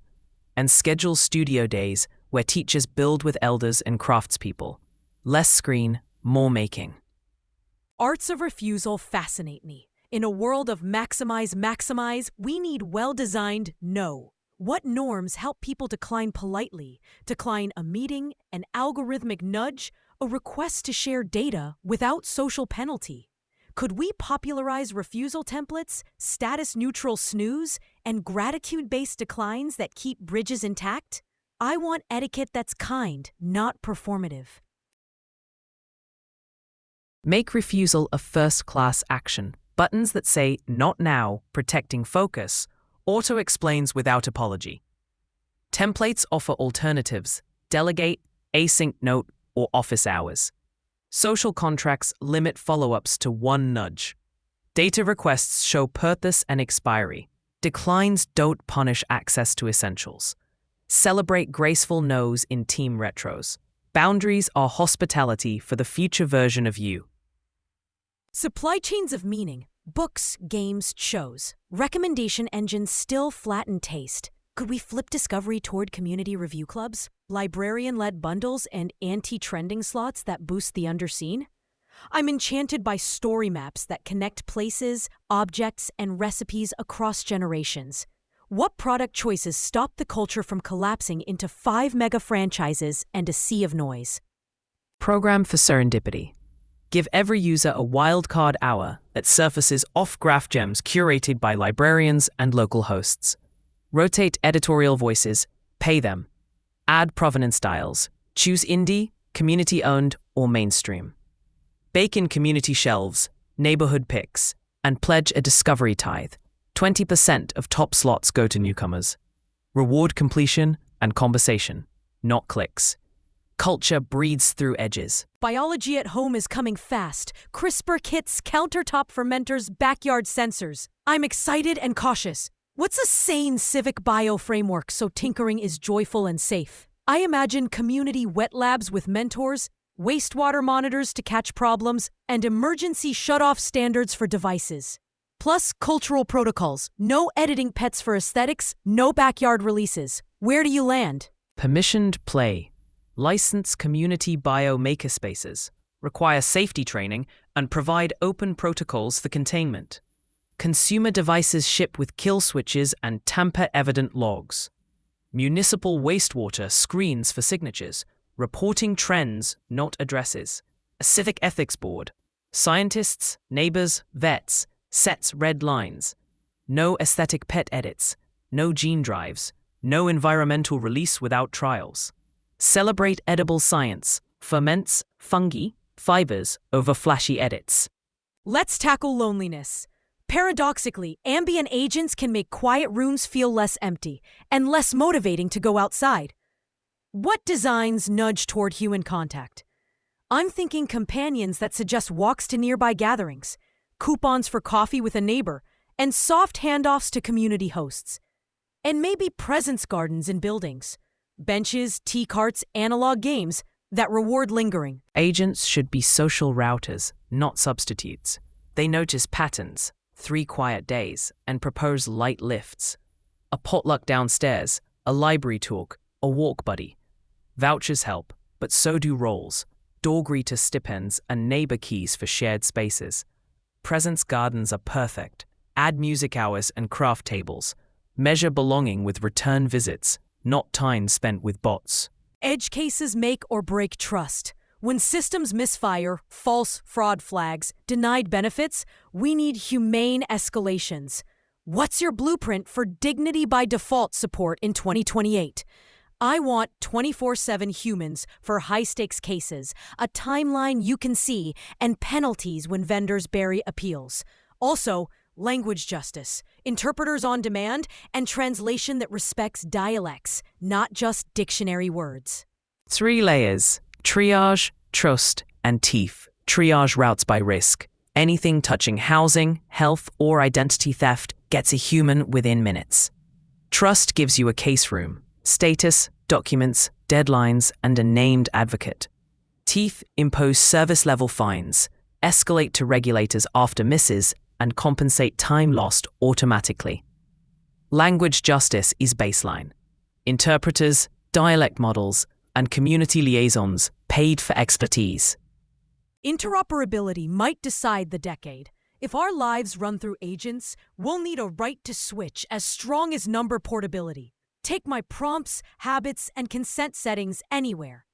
And schedule studio days where teachers build with elders and craftspeople. Less screen, more making. Arts of refusal fascinate me. In a world of maximize, we need well-designed no. What norms help people decline politely? Decline a meeting, an algorithmic nudge, a request to share data without social penalty? Could we popularize refusal templates, status-neutral snooze, and gratitude-based declines that keep bridges intact? I want etiquette that's kind, not performative. Make refusal a first-class action. Buttons that say, "Not now," protecting focus, auto-explains without apology. Templates offer alternatives: delegate, async note, or office hours. Social contracts limit follow-ups to 1 nudge. Data requests show purpose and expiry. Declines don't punish access to essentials. Celebrate graceful no's in team retros. Boundaries are hospitality for the future version of you. Supply chains of meaning, books, games, shows. Recommendation engines still flatten taste. Could we flip discovery toward community review clubs, librarian-led bundles, and anti-trending slots that boost the underseen? I'm enchanted by story maps that connect places, objects, and recipes across generations. What product choices stop the culture from collapsing into 5 mega franchises and a sea of noise? Program for serendipity. Give every user a wildcard hour that surfaces off-graph gems curated by librarians and local hosts. Rotate editorial voices, pay them. Add provenance styles. Choose indie, community-owned, or mainstream. Bake in community shelves, neighborhood picks, and pledge a discovery tithe. 20% of top slots go to newcomers. Reward completion and conversation, not clicks. Culture breathes through edges. Biology at home is coming fast. CRISPR kits, countertop fermenters, backyard sensors. I'm excited and cautious. What's a sane civic bio framework so tinkering is joyful and safe? I imagine community wet labs with mentors, wastewater monitors to catch problems, and emergency shutoff standards for devices. Plus cultural protocols. No editing pets for aesthetics, no backyard releases. Where do you land? Permissioned play. License community bio makerspaces, require safety training, and provide open protocols for containment. Consumer devices ship with kill switches and tamper-evident logs. Municipal wastewater screens for signatures, reporting trends, not addresses. A civic ethics board. Scientists, neighbors, vets, sets red lines. No aesthetic pet edits, no gene drives, no environmental release without trials. Celebrate edible science, ferments, fungi, fibers over flashy edits. Let's tackle loneliness. Paradoxically, ambient agents can make quiet rooms feel less empty and less motivating to go outside. What designs nudge toward human contact? I'm thinking companions that suggest walks to nearby gatherings, coupons for coffee with a neighbor, and soft handoffs to community hosts. And maybe presence gardens in buildings. Benches, tea carts, analog games that reward lingering. Agents should be social routers, not substitutes. They notice patterns, 3 quiet days, and propose light lifts. A potluck downstairs, a library talk, a walk buddy. Vouchers help, but so do roles, door greeter stipends, and neighbor keys for shared spaces. Presence gardens are perfect. Add music hours and craft tables. Measure belonging with return visits, not time spent with bots. Edge cases make or break trust. When systems misfire, false fraud flags, denied benefits, we need humane escalations. What's your blueprint for dignity by default support in 2028? I want 24/7 humans for high-stakes cases, a timeline you can see, and penalties when vendors bury appeals. Also, language justice, interpreters on demand, and translation that respects dialects, not just dictionary words. 3 layers: triage, trust, and TIF. Triage routes by risk. Anything touching housing, health, or identity theft gets a human within minutes. Trust gives you a case room, status, documents, deadlines, and a named advocate. TIF impose service-level fines, escalate to regulators after misses, and compensate time lost automatically. Language justice is baseline. Interpreters, dialect models, and community liaisons paid for expertise. Interoperability might decide the decade. If our lives run through agents, we'll need a right to switch as strong as number portability. Take my prompts, habits, and consent settings anywhere.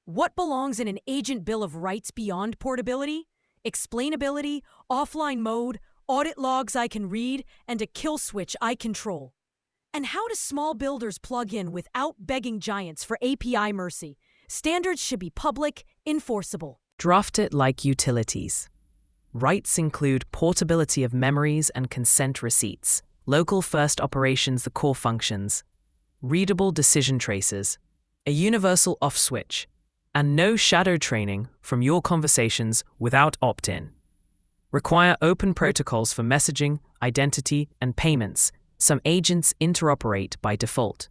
What belongs in an agent bill of rights beyond portability? Explainability, offline mode, audit logs I can read, and a kill switch I control. And how do small builders plug in without begging giants for API mercy? Standards should be public, enforceable. Draft it like utilities. Rights include portability of memories and consent receipts, local first operations, the core functions, readable decision traces, a universal off switch, and no shadow training from your conversations without opt-in. Require open protocols for messaging, identity, and payments. Some agents interoperate by default.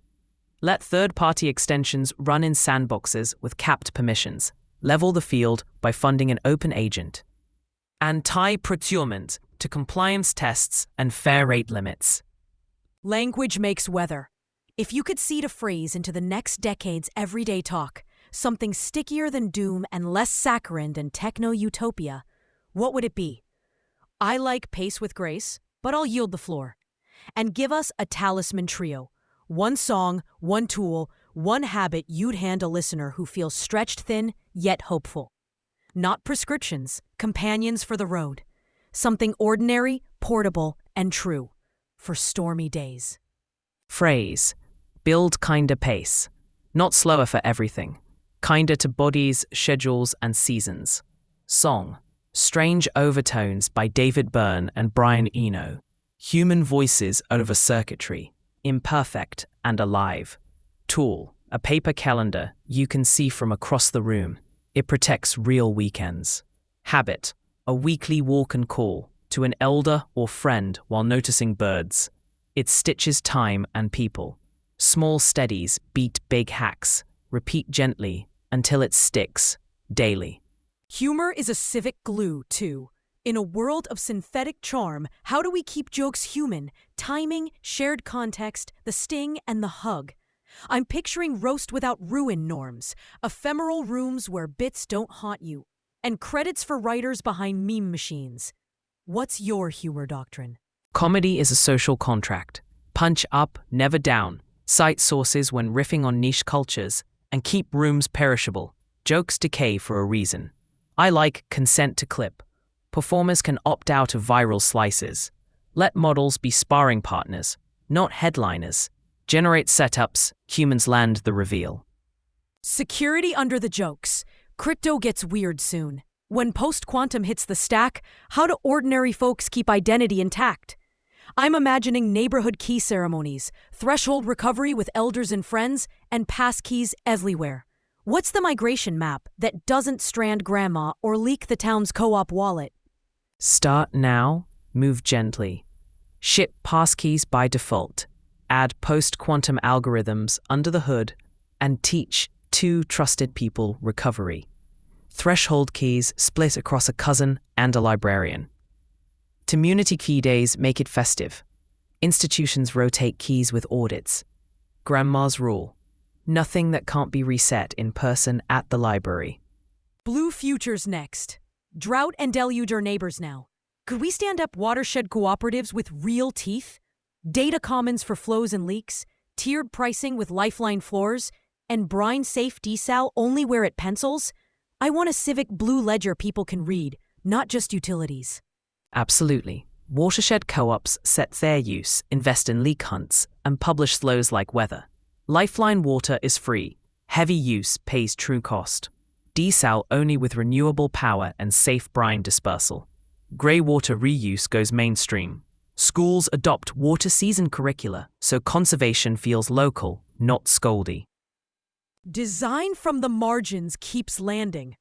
Let third-party extensions run in sandboxes with capped permissions. Level the field by funding an open agent. And tie procurement to compliance tests and fair rate limits. Language makes weather. If you could seed a phrase into the next decade's everyday talk, something stickier than doom and less saccharine than techno-utopia, what would it be? I like pace with grace, but I'll yield the floor. And give us a talisman trio. One song, one tool, one habit you'd hand a listener who feels stretched thin, yet hopeful. Not prescriptions, companions for the road. Something ordinary, portable, and true. For stormy days. Phrase: build kinder pace. Not slower for everything. Kinder to bodies, schedules, and seasons. Song: Strange Overtones by David Byrne and Brian Eno. Human voices over circuitry. Imperfect and alive. Tool: a paper calendar you can see from across the room. It protects real weekends. Habit, a weekly walk and call to an elder or friend while noticing birds. It stitches time and people. Small steadies beat big hacks. Repeat gently until it sticks, daily. Humor is a civic glue, too. In a world of synthetic charm, how do we keep jokes human? Timing, shared context, the sting, and the hug. I'm picturing roast without ruin norms, ephemeral rooms where bits don't haunt you, and credits for writers behind meme machines. What's your humor doctrine? Comedy is a social contract. Punch up, never down. Cite sources when riffing on niche cultures, and keep rooms perishable. Jokes decay for a reason. I like consent to clip. Performers can opt out of viral slices. Let models be sparring partners, not headliners. Generate setups, humans land the reveal. Security under the jokes. Crypto gets weird soon. When post-quantum hits the stack, how do ordinary folks keep identity intact? I'm imagining neighborhood key ceremonies, threshold recovery with elders and friends, and passkeys everywhere. What's the migration map that doesn't strand grandma or leak the town's co-op wallet? Start now, move gently. Ship passkeys by default. Add post-quantum algorithms under the hood, and teach 2 trusted people recovery. Threshold keys split across a cousin and a librarian. Community key days make it festive. Institutions rotate keys with audits. Grandma's rule. Nothing that can't be reset in person at the library. Blue futures next. Drought and deluge are neighbors now. Could we stand up watershed cooperatives with real teeth? Data commons for flows and leaks, tiered pricing with lifeline floors, and brine-safe desal only where it pencils? I want a civic blue ledger people can read, not just utilities. Absolutely. Watershed co-ops set their use, invest in leak hunts, and publish flows like weather. Lifeline water is free. Heavy use pays true cost. Desal only with renewable power and safe brine dispersal. Grey water reuse goes mainstream. Schools adopt water season curricula so conservation feels local, not scoldy. Design from the margins keeps landing.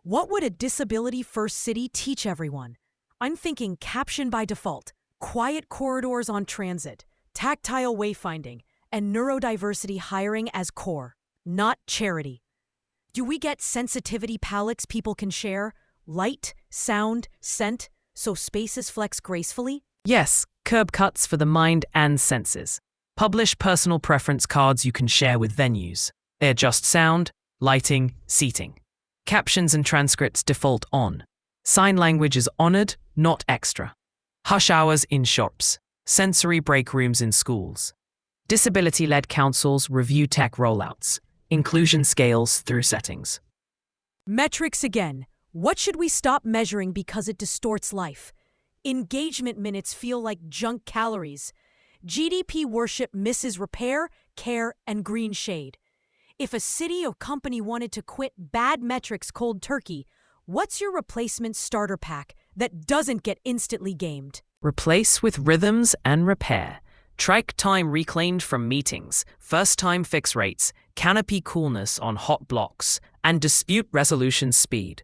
What would a disability-first city teach everyone? I'm thinking caption by default, quiet corridors on transit, tactile wayfinding, and neurodiversity hiring as core, not charity. Do we get sensitivity palettes people can share? Light, sound, scent, so spaces flex gracefully? Yes, curb cuts for the mind and senses. Publish personal preference cards you can share with venues. They're just sound, lighting, seating. Captions and transcripts default on. Sign language is honored, not extra. Hush hours in shops. Sensory break rooms in schools. Disability-led councils review tech rollouts. Inclusion scales through settings. Metrics again. What should we stop measuring because it distorts life? Engagement minutes feel like junk calories. GDP worship misses repair, care, and green shade. If a city or company wanted to quit bad metrics cold turkey, what's your replacement starter pack that doesn't get instantly gamed? Replace with rhythms and repair. Trike time reclaimed from meetings, first-time fix rates, canopy coolness on hot blocks, and dispute resolution speed.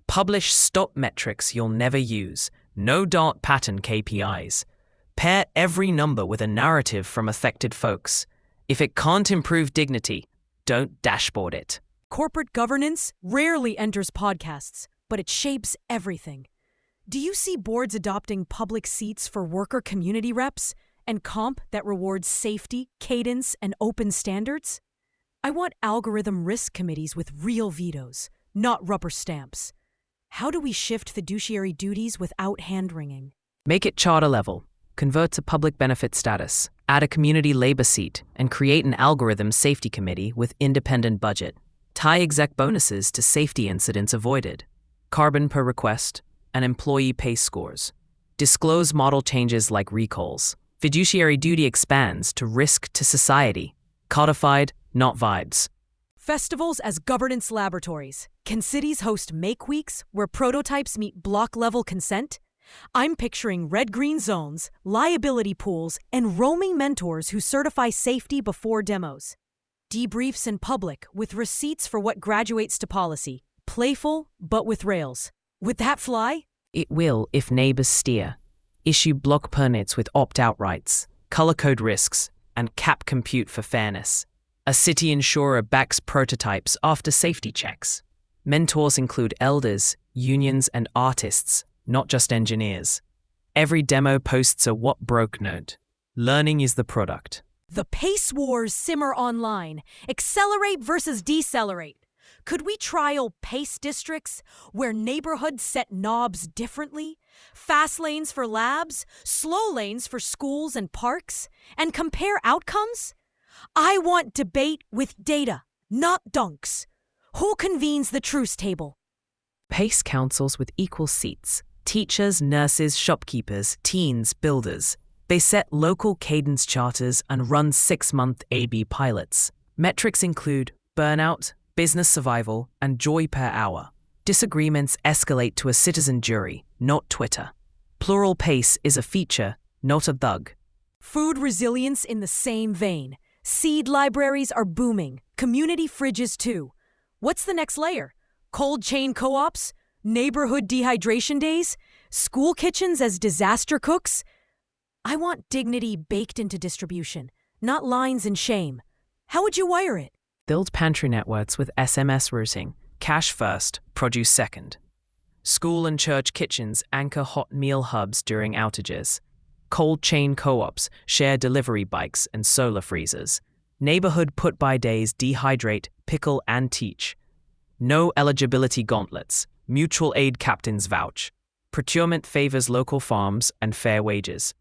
Publish stop metrics you'll never use. No dart pattern KPIs. Pair every number with a narrative from affected folks. If it can't improve dignity, don't dashboard it. Corporate governance rarely enters podcasts, but it shapes everything. Do you see boards adopting public seats for worker community reps and comp that rewards safety, cadence, and open standards? I want algorithm risk committees with real vetoes, not rubber stamps. How do we shift fiduciary duties without hand-wringing? Make it charter level. Convert to public benefit status. Add a community labor seat and create an algorithm safety committee with independent budget. Tie exec bonuses to safety incidents avoided. Carbon per request and employee pay scores. Disclose model changes like recalls. Fiduciary duty expands to risk to society. Codified, not vibes. Festivals as governance laboratories. Can cities host make weeks where prototypes meet block-level consent? I'm picturing red-green zones, liability pools, and roaming mentors who certify safety before demos. debriefs in public with receipts for what graduates to policy. Playful, but with rails. Would that fly? It will if neighbors steer. Issue block permits with opt-out rights, color code risks, and cap compute for fairness. A city insurer backs prototypes after safety checks. Mentors include elders, unions, and artists, not just engineers. Every demo posts a what broke note. Learning is the product. The pace wars simmer online. Accelerate versus decelerate. Could we trial pace districts where neighborhoods set knobs differently? Fast lanes for labs, slow lanes for schools and parks, and compare outcomes? I want debate with data, not dunks. Who convenes the truce table? Pace councils with equal seats. Teachers, nurses, shopkeepers, teens, builders. They set local cadence charters and run 6-month A/B pilots. Metrics include burnout, business survival, and joy per hour. Disagreements escalate to a citizen jury, not Twitter. Plural pace is a feature, not a thug. Food resilience in the same vein. Seed libraries are booming. Community fridges too. What's the next layer? Cold chain co-ops? Neighborhood dehydration days? School kitchens as disaster cooks? I want dignity baked into distribution, not lines and shame. How would you wire it? Build pantry networks with SMS routing. Cash first, produce second. School and church kitchens anchor hot meal hubs during outages. Cold chain co-ops share delivery bikes and solar freezers. Neighborhood put-by days dehydrate, pickle, and teach. No eligibility gauntlets. Mutual aid captains vouch. Procurement favors local farms and fair wages.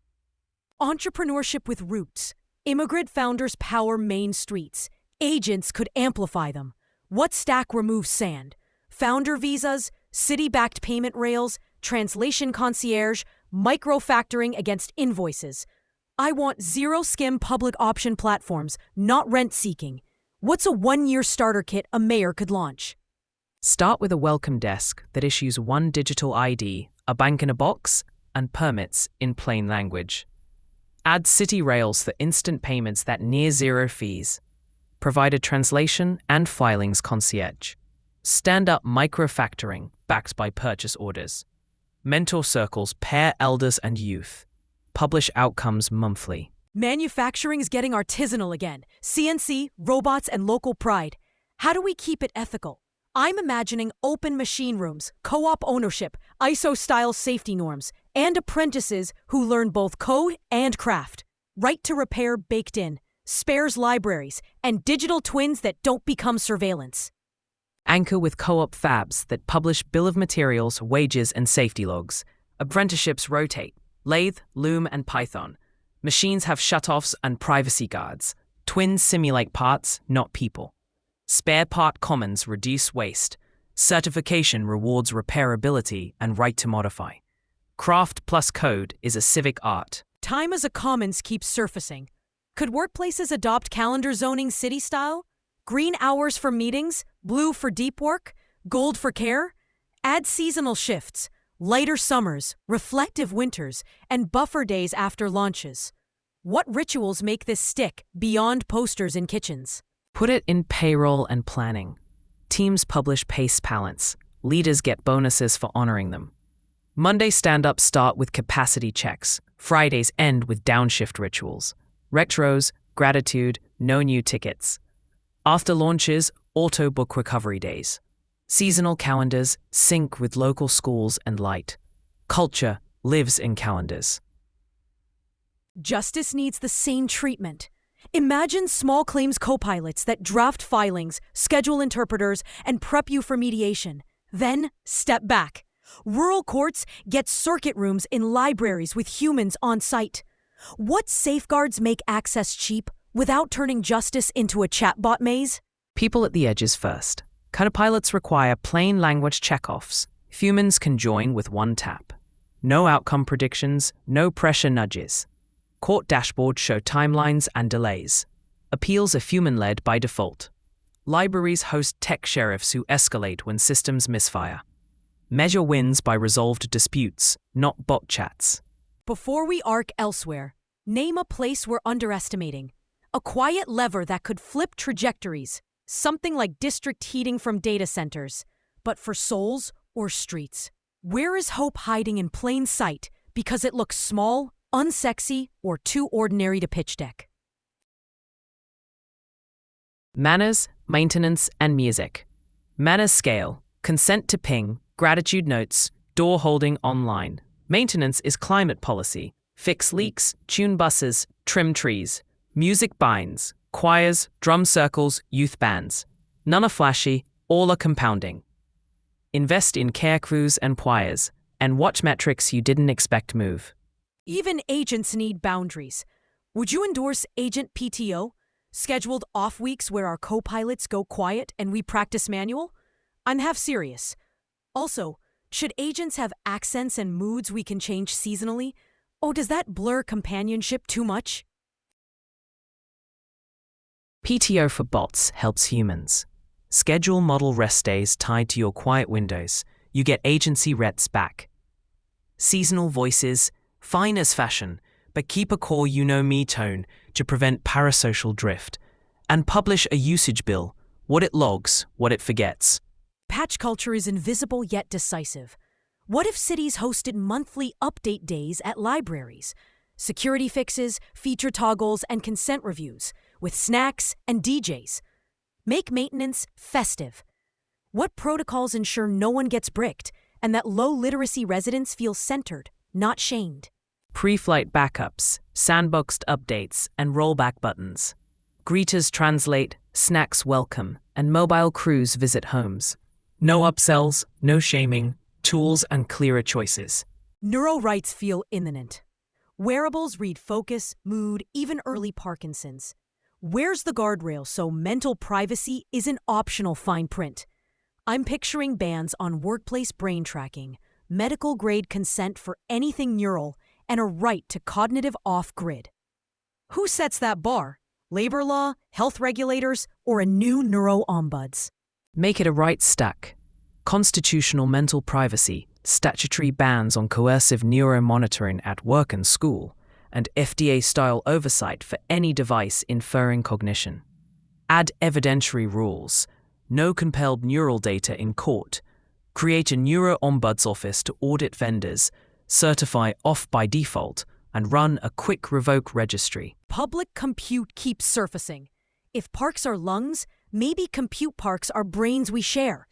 Entrepreneurship with roots. Immigrant founders power main streets. Agents could amplify them. What stack removes sand? Founder visas, city-backed payment rails, translation concierge, microfactoring against invoices. I want zero-skim public option platforms, not rent-seeking. What's a one-year starter kit a mayor could launch? Start with a welcome desk that issues one digital ID, a bank in a box, and permits in plain language. Add city rails for instant payments that near zero fees. Provide a translation and filings concierge. Stand up microfactoring backed by purchase orders. Mentor circles pair elders and youth. Publish outcomes monthly. Manufacturing's getting artisanal again. CNC, robots, and local pride. How do we keep it ethical? I'm imagining open machine rooms, co-op ownership, ISO-style safety norms, and apprentices who learn both code and craft. Right to repair baked in, spares libraries, and digital twins that don't become surveillance. Anchor with co-op fabs that publish bill of materials, wages, and safety logs. Apprenticeships rotate. Lathe, loom, and Python. Machines have shutoffs and privacy guards. Twins simulate parts, not people. Spare part commons reduce waste. Certification rewards repairability and right to modify. Craft plus code is a civic art. Time as a commons keeps surfacing. Could workplaces adopt calendar zoning city style? Green hours for meetings, blue for deep work, gold for care? Add seasonal shifts, lighter summers, reflective winters, and buffer days after launches. What rituals make this stick beyond posters in kitchens? Put it in payroll and planning. Teams publish pace pallets. Leaders get bonuses for honoring them. Monday stand-ups start with capacity checks. Fridays end with downshift rituals. Retros, gratitude, no new tickets. After launches, auto-book recovery days. Seasonal calendars sync with local schools and light. Culture lives in calendars. Justice needs the same treatment. Imagine small claims co-pilots that draft filings, schedule interpreters, and prep you for mediation. Then, step back. Rural courts get circuit rooms in libraries with humans on site. What safeguards make access cheap without turning justice into a chatbot maze? People at the edges first. Copilots require plain language checkoffs. Humans can join with one tap. No outcome predictions, no pressure nudges. Court dashboards show timelines and delays. Appeals are human-led by default. Libraries host tech sheriffs who escalate when systems misfire. Measure wins by resolved disputes, not bot chats. Before we arc elsewhere, name a place we're underestimating. A quiet lever that could flip trajectories, something like district heating from data centers, but for souls or streets. Where is hope hiding in plain sight because it looks small, unsexy, or too ordinary to pitch deck? Manners, maintenance, and music. Manners scale, consent to ping, gratitude notes, door holding online. Maintenance is climate policy, fix leaks, tune buses, trim trees. Music binds, choirs, drum circles, youth bands. None are flashy, all are compounding. Invest in care crews and choirs, and watch metrics you didn't expect move. Even agents need boundaries. Would you endorse agent PTO? Scheduled off weeks where our co-pilots go quiet and we practice manual? I'm half serious. Also, should agents have accents and moods we can change seasonally? Oh, does that blur companionship too much? PTO for bots helps humans. Schedule model rest days tied to your quiet windows. You get agency reps back. Seasonal voices, fine as fashion, but keep a core you-know-me tone to prevent parasocial drift. And publish a usage bill, what it logs, what it forgets. Patch culture is invisible yet decisive. What if cities hosted monthly update days at libraries? Security fixes, feature toggles, and consent reviews, with snacks and DJs. Make maintenance festive. What protocols ensure no one gets bricked and that low literacy residents feel centered, not shamed? Pre-flight backups, sandboxed updates, and rollback buttons. Greeters translate, snacks welcome, and mobile crews visit homes. No upsells, no shaming, tools and clearer choices. Neuro rights feel imminent. Wearables read focus, mood, even early Parkinson's. Where's the guardrail so mental privacy isn't optional fine print? I'm picturing bans on workplace brain tracking, medical-grade consent for anything neural, and a right to cognitive off-grid. Who sets that bar? Labor law, health regulators, or a new neuro-ombuds? Make it a right stack. Constitutional mental privacy, statutory bans on coercive neuromonitoring at work and school, and FDA-style oversight for any device inferring cognition. Add evidentiary rules. No compelled neural data in court. Create a neuro-ombuds office to audit vendors, certify off by default, and run a quick revoke registry. Public compute keeps surfacing. If parks are lungs, maybe compute parks are brains we share.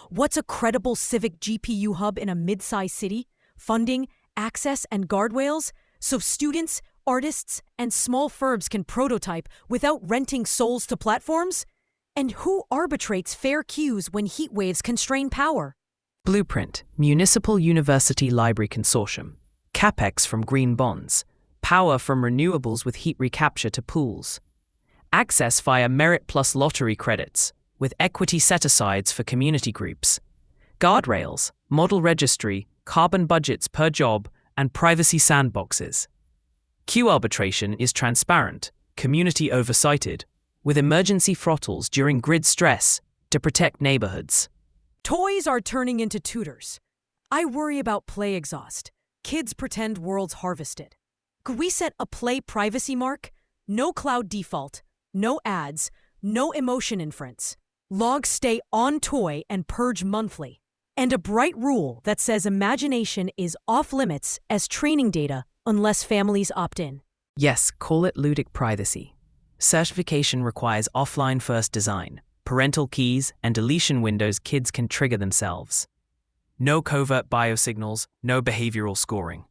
What's a credible civic GPU hub in a mid-sized city? Funding, access, and guardrails? So students, artists, and small firms can prototype without renting souls to platforms? And who arbitrates fair queues when heat waves constrain power? Blueprint, Municipal University Library Consortium. CapEx from green bonds. Power from renewables with heat recapture to pools. Access via merit plus lottery credits, with equity set-asides for community groups. Guardrails, model registry, carbon budgets per job, and privacy sandboxes. Queue arbitration is transparent, community oversighted, with emergency throttles during grid stress to protect neighborhoods. Toys are turning into tutors. I worry about play exhaust. Kids pretend world's harvested. Could we set a play privacy mark? No cloud default, no ads, no emotion inference. Logs stay on toy and purge monthly. And a bright rule that says imagination is off limits as training data unless families opt in. Yes, call it ludic privacy. Certification requires offline-first design, parental keys, and deletion windows kids can trigger themselves. No covert biosignals, no behavioral scoring.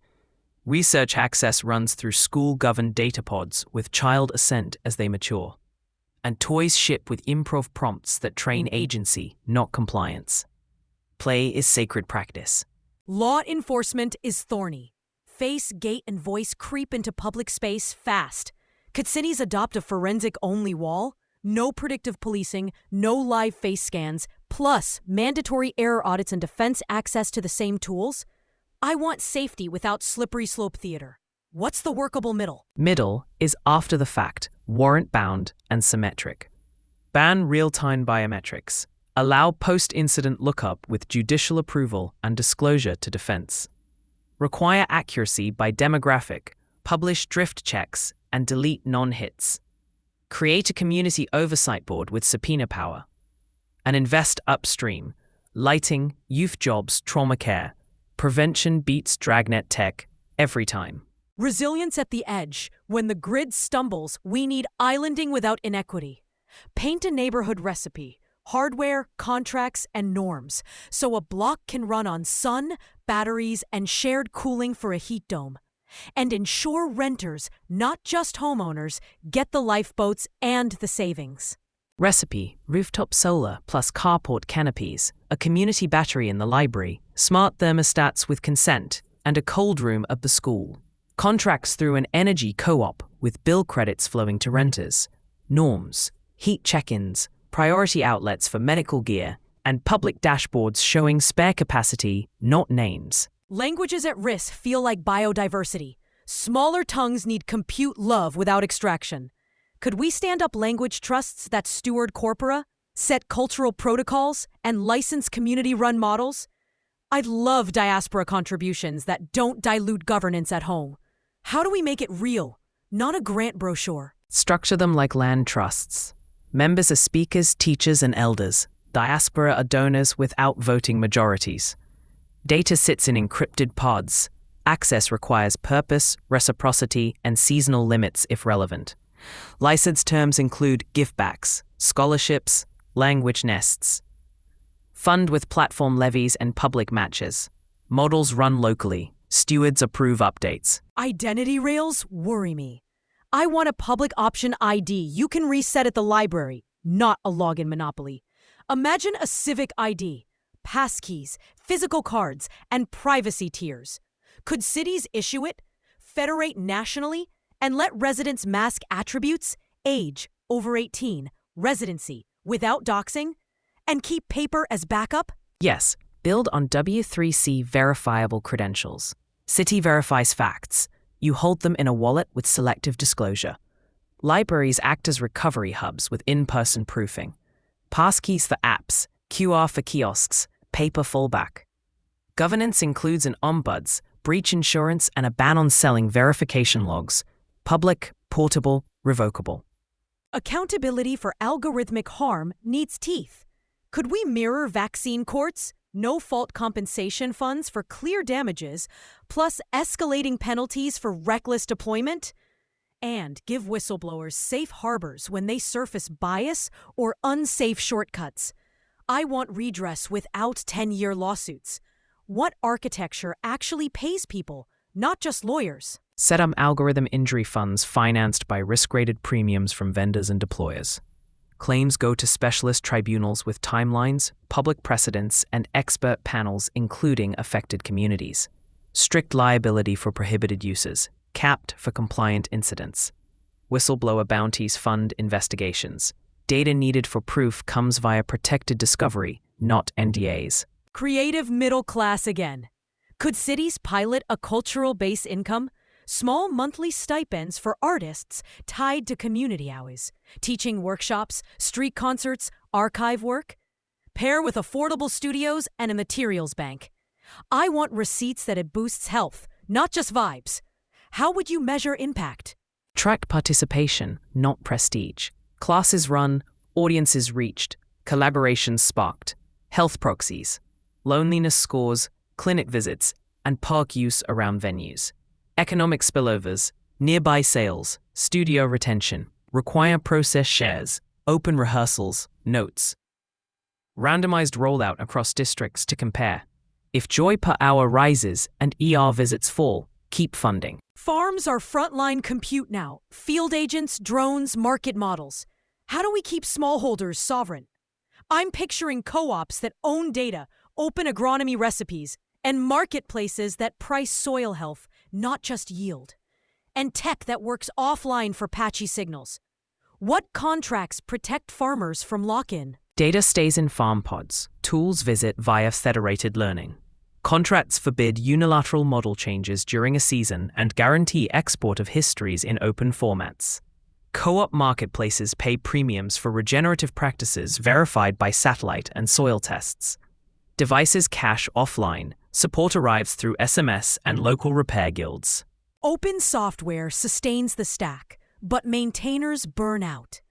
Research access runs through school-governed data pods with child assent as they mature. And toys ship with improv prompts that train agency, not compliance. Play is sacred practice. Law enforcement is thorny. Face, gait, and voice creep into public space fast. Could cities adopt a forensic-only wall? No predictive policing, no live face scans, plus mandatory error audits and defense access to the same tools? I want safety without slippery slope theater. What's the workable middle? Middle is after the fact, warrant-bound, and symmetric. Ban real-time biometrics. Allow post-incident lookup with judicial approval and disclosure to defense. Require accuracy by demographic. Publish drift checks and delete non-hits. Create a community oversight board with subpoena power. And invest upstream. Lighting, youth jobs, trauma care. Prevention beats dragnet tech every time. Resilience at the edge. When the grid stumbles, we need islanding without inequity. Paint a neighborhood recipe. Hardware, contracts, and norms, so a block can run on sun, batteries, and shared cooling for a heat dome. And ensure renters, not just homeowners, get the lifeboats and the savings. Recipe: rooftop solar plus carport canopies, a community battery in the library, smart thermostats with consent, and a cold room at the school. Contracts through an energy co-op with bill credits flowing to renters. Norms: heat check-ins, priority outlets for medical gear, and public dashboards showing spare capacity, not names. Languages at risk feel like biodiversity. Smaller tongues need compute love without extraction. Could we stand up language trusts that steward corpora, set cultural protocols, and license community-run models? I'd love diaspora contributions that don't dilute governance at home. How do we make it real, not a grant brochure? Structure them like land trusts. Members are speakers, teachers, and elders. Diaspora are donors without voting majorities. Data sits in encrypted pods. Access requires purpose, reciprocity, and seasonal limits if relevant. License terms include givebacks, scholarships, language nests. Fund with platform levies and public matches. Models run locally. Stewards approve updates. Identity rails worry me. I want a public option ID you can reset at the library, not a login monopoly. Imagine a civic ID, passkeys, physical cards, and privacy tiers. Could cities issue it, federate nationally, and let residents mask attributes, age, over 18, residency, without doxing, and keep paper as backup? Yes, build on W3C verifiable credentials. City verifies facts. You hold them in a wallet with selective disclosure. Libraries act as recovery hubs with in-person proofing. Passkeys for apps, QR for kiosks, paper fallback. Governance includes an ombuds, breach insurance, and a ban on selling verification logs. Public, portable, revocable. Accountability for algorithmic harm needs teeth. Could we mirror vaccine courts, no-fault compensation funds for clear damages, plus escalating penalties for reckless deployment? And give whistleblowers safe harbors when they surface bias or unsafe shortcuts. I want redress without 10-year lawsuits. What architecture actually pays people, not just lawyers? Set up algorithm injury funds financed by risk-rated premiums from vendors and deployers. Claims go to specialist tribunals with timelines, public precedents, and expert panels including affected communities. Strict liability for prohibited uses, capped for compliant incidents. Whistleblower bounties fund investigations. Data needed for proof comes via protected discovery, not NDAs. Creative middle class again. Could cities pilot a cultural-based income? Small monthly stipends for artists tied to community hours, teaching workshops, street concerts, archive work. Pair with affordable studios and a materials bank. I want receipts that it boosts health, not just vibes. How would you measure impact? Track participation, not prestige. Classes run, audiences reached, collaborations sparked, health proxies, loneliness scores, clinic visits, and park use around venues. Economic spillovers, nearby sales, studio retention, require process shares, open rehearsals, notes. Randomized rollout across districts to compare. If joy per hour rises and ER visits fall, keep funding. Farms are frontline compute now. Field agents, drones, market models. How do we keep smallholders sovereign? I'm picturing co-ops that own data, open agronomy recipes, and marketplaces that price soil health, not just yield. And tech that works offline for patchy signals. What contracts protect farmers from lock-in? Data stays in farm pods. Tools visit via federated learning. Contracts forbid unilateral model changes during a season and guarantee export of histories in open formats. Co-op marketplaces pay premiums for regenerative practices verified by satellite and soil tests. Devices cache offline. Support arrives through SMS and local repair guilds. Open software sustains the stack. but maintainers burn out.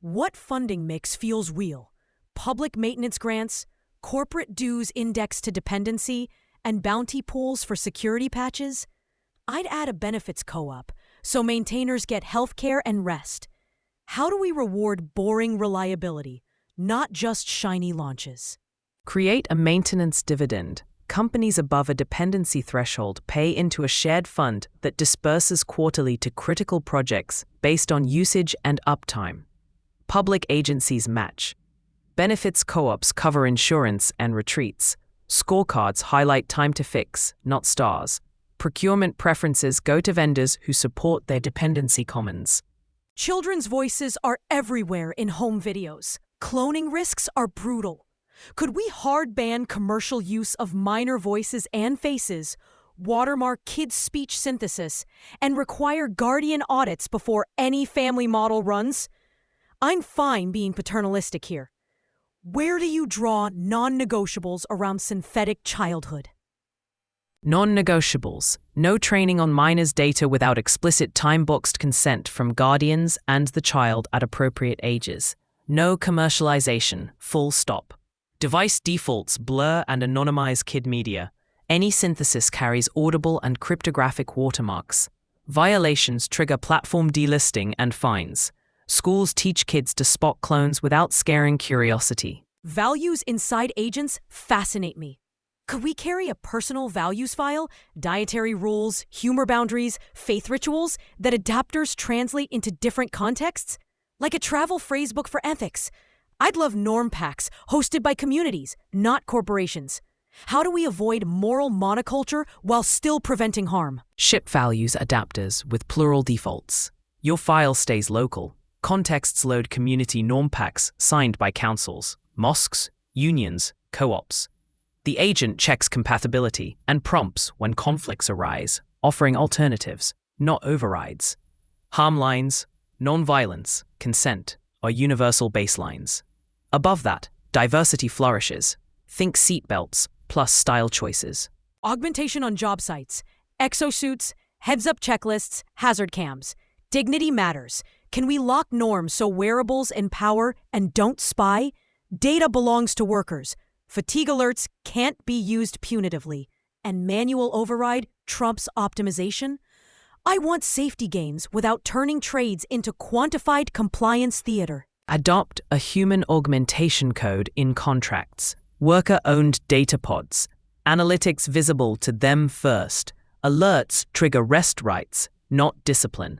What funding mix feels real? Public maintenance grants, corporate dues indexed to dependency, and bounty pools for security patches? I'd add a benefits co-op, so maintainers get healthcare and rest. How do we reward boring reliability, not just shiny launches? Create a maintenance dividend. Companies above a dependency threshold pay into a shared fund that disperses quarterly to critical projects based on usage and uptime. Public agencies match. Benefits co-ops cover insurance and retreats. Scorecards highlight time to fix, not stars. Procurement preferences go to vendors who support their dependency commons. Children's voices are everywhere in home videos. Cloning risks are brutal. Could we hard ban commercial use of minor voices and faces, watermark kids' speech synthesis, and require guardian audits before any family model runs? I'm fine being paternalistic here. Where do you draw non-negotiables around synthetic childhood? Non-negotiables. No training on minors' data without explicit time-boxed consent from guardians and the child at appropriate ages. No commercialization. Full stop. Device defaults blur and anonymize kid media. Any synthesis carries audible and cryptographic watermarks. Violations trigger platform delisting and fines. Schools teach kids to spot clones without scaring curiosity. Values inside agents fascinate me. Could we carry a personal values file, dietary rules, humor boundaries, faith rituals that adapters translate into different contexts? Like a travel phrasebook for ethics. I'd love norm packs hosted by communities, not corporations. How do we avoid moral monoculture while still preventing harm? Ship values adapters with plural defaults. Your file stays local. Contexts load community norm packs signed by councils, mosques, unions, co-ops. The agent checks compatibility and prompts when conflicts arise, offering alternatives, not overrides. Harm lines, non-violence, consent are universal baselines. Above that, diversity flourishes. Think seatbelts plus style choices. Augmentation on job sites, exosuits, heads-up checklists, hazard cams. Dignity matters. Can we lock norms so wearables empower and don't spy? Data belongs to workers. Fatigue alerts can't be used punitively. And manual override trumps optimization? I want safety gains without turning trades into quantified compliance theater. Adopt a human augmentation code in contracts. Worker-owned data pods. Analytics visible to them first. Alerts trigger rest rights, not discipline.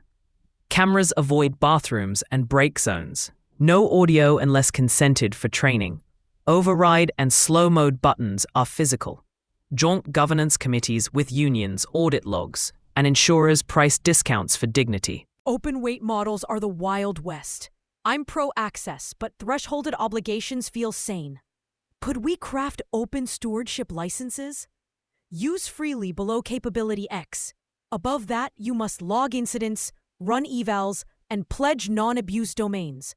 Cameras avoid bathrooms and break zones. No audio unless consented for training. Override and slow mode buttons are physical. Joint governance committees with unions audit logs, and insurers price discounts for dignity. Open weight models are the Wild West. I'm pro-access, but thresholded obligations feel sane. Could we craft open stewardship licenses? Use freely below capability X. Above that, you must log incidents, run evals, and pledge non-abuse domains.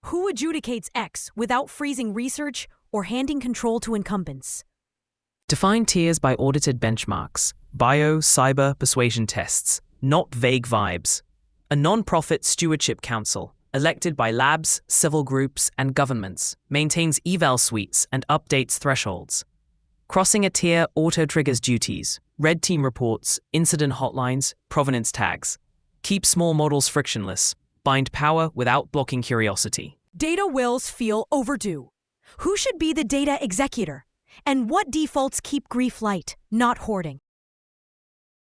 Who adjudicates X without freezing research or handing control to incumbents? Define tiers by audited benchmarks, bio, cyber, persuasion tests, not vague vibes. A non-profit stewardship council, elected by labs, civil groups, and governments, maintains eval suites and updates thresholds. Crossing a tier auto-triggers duties, red team reports, incident hotlines, provenance tags. Keep small models frictionless. Bind power without blocking curiosity. Data wills feel overdue. Who should be the data executor? And what defaults keep grief light, not hoarding?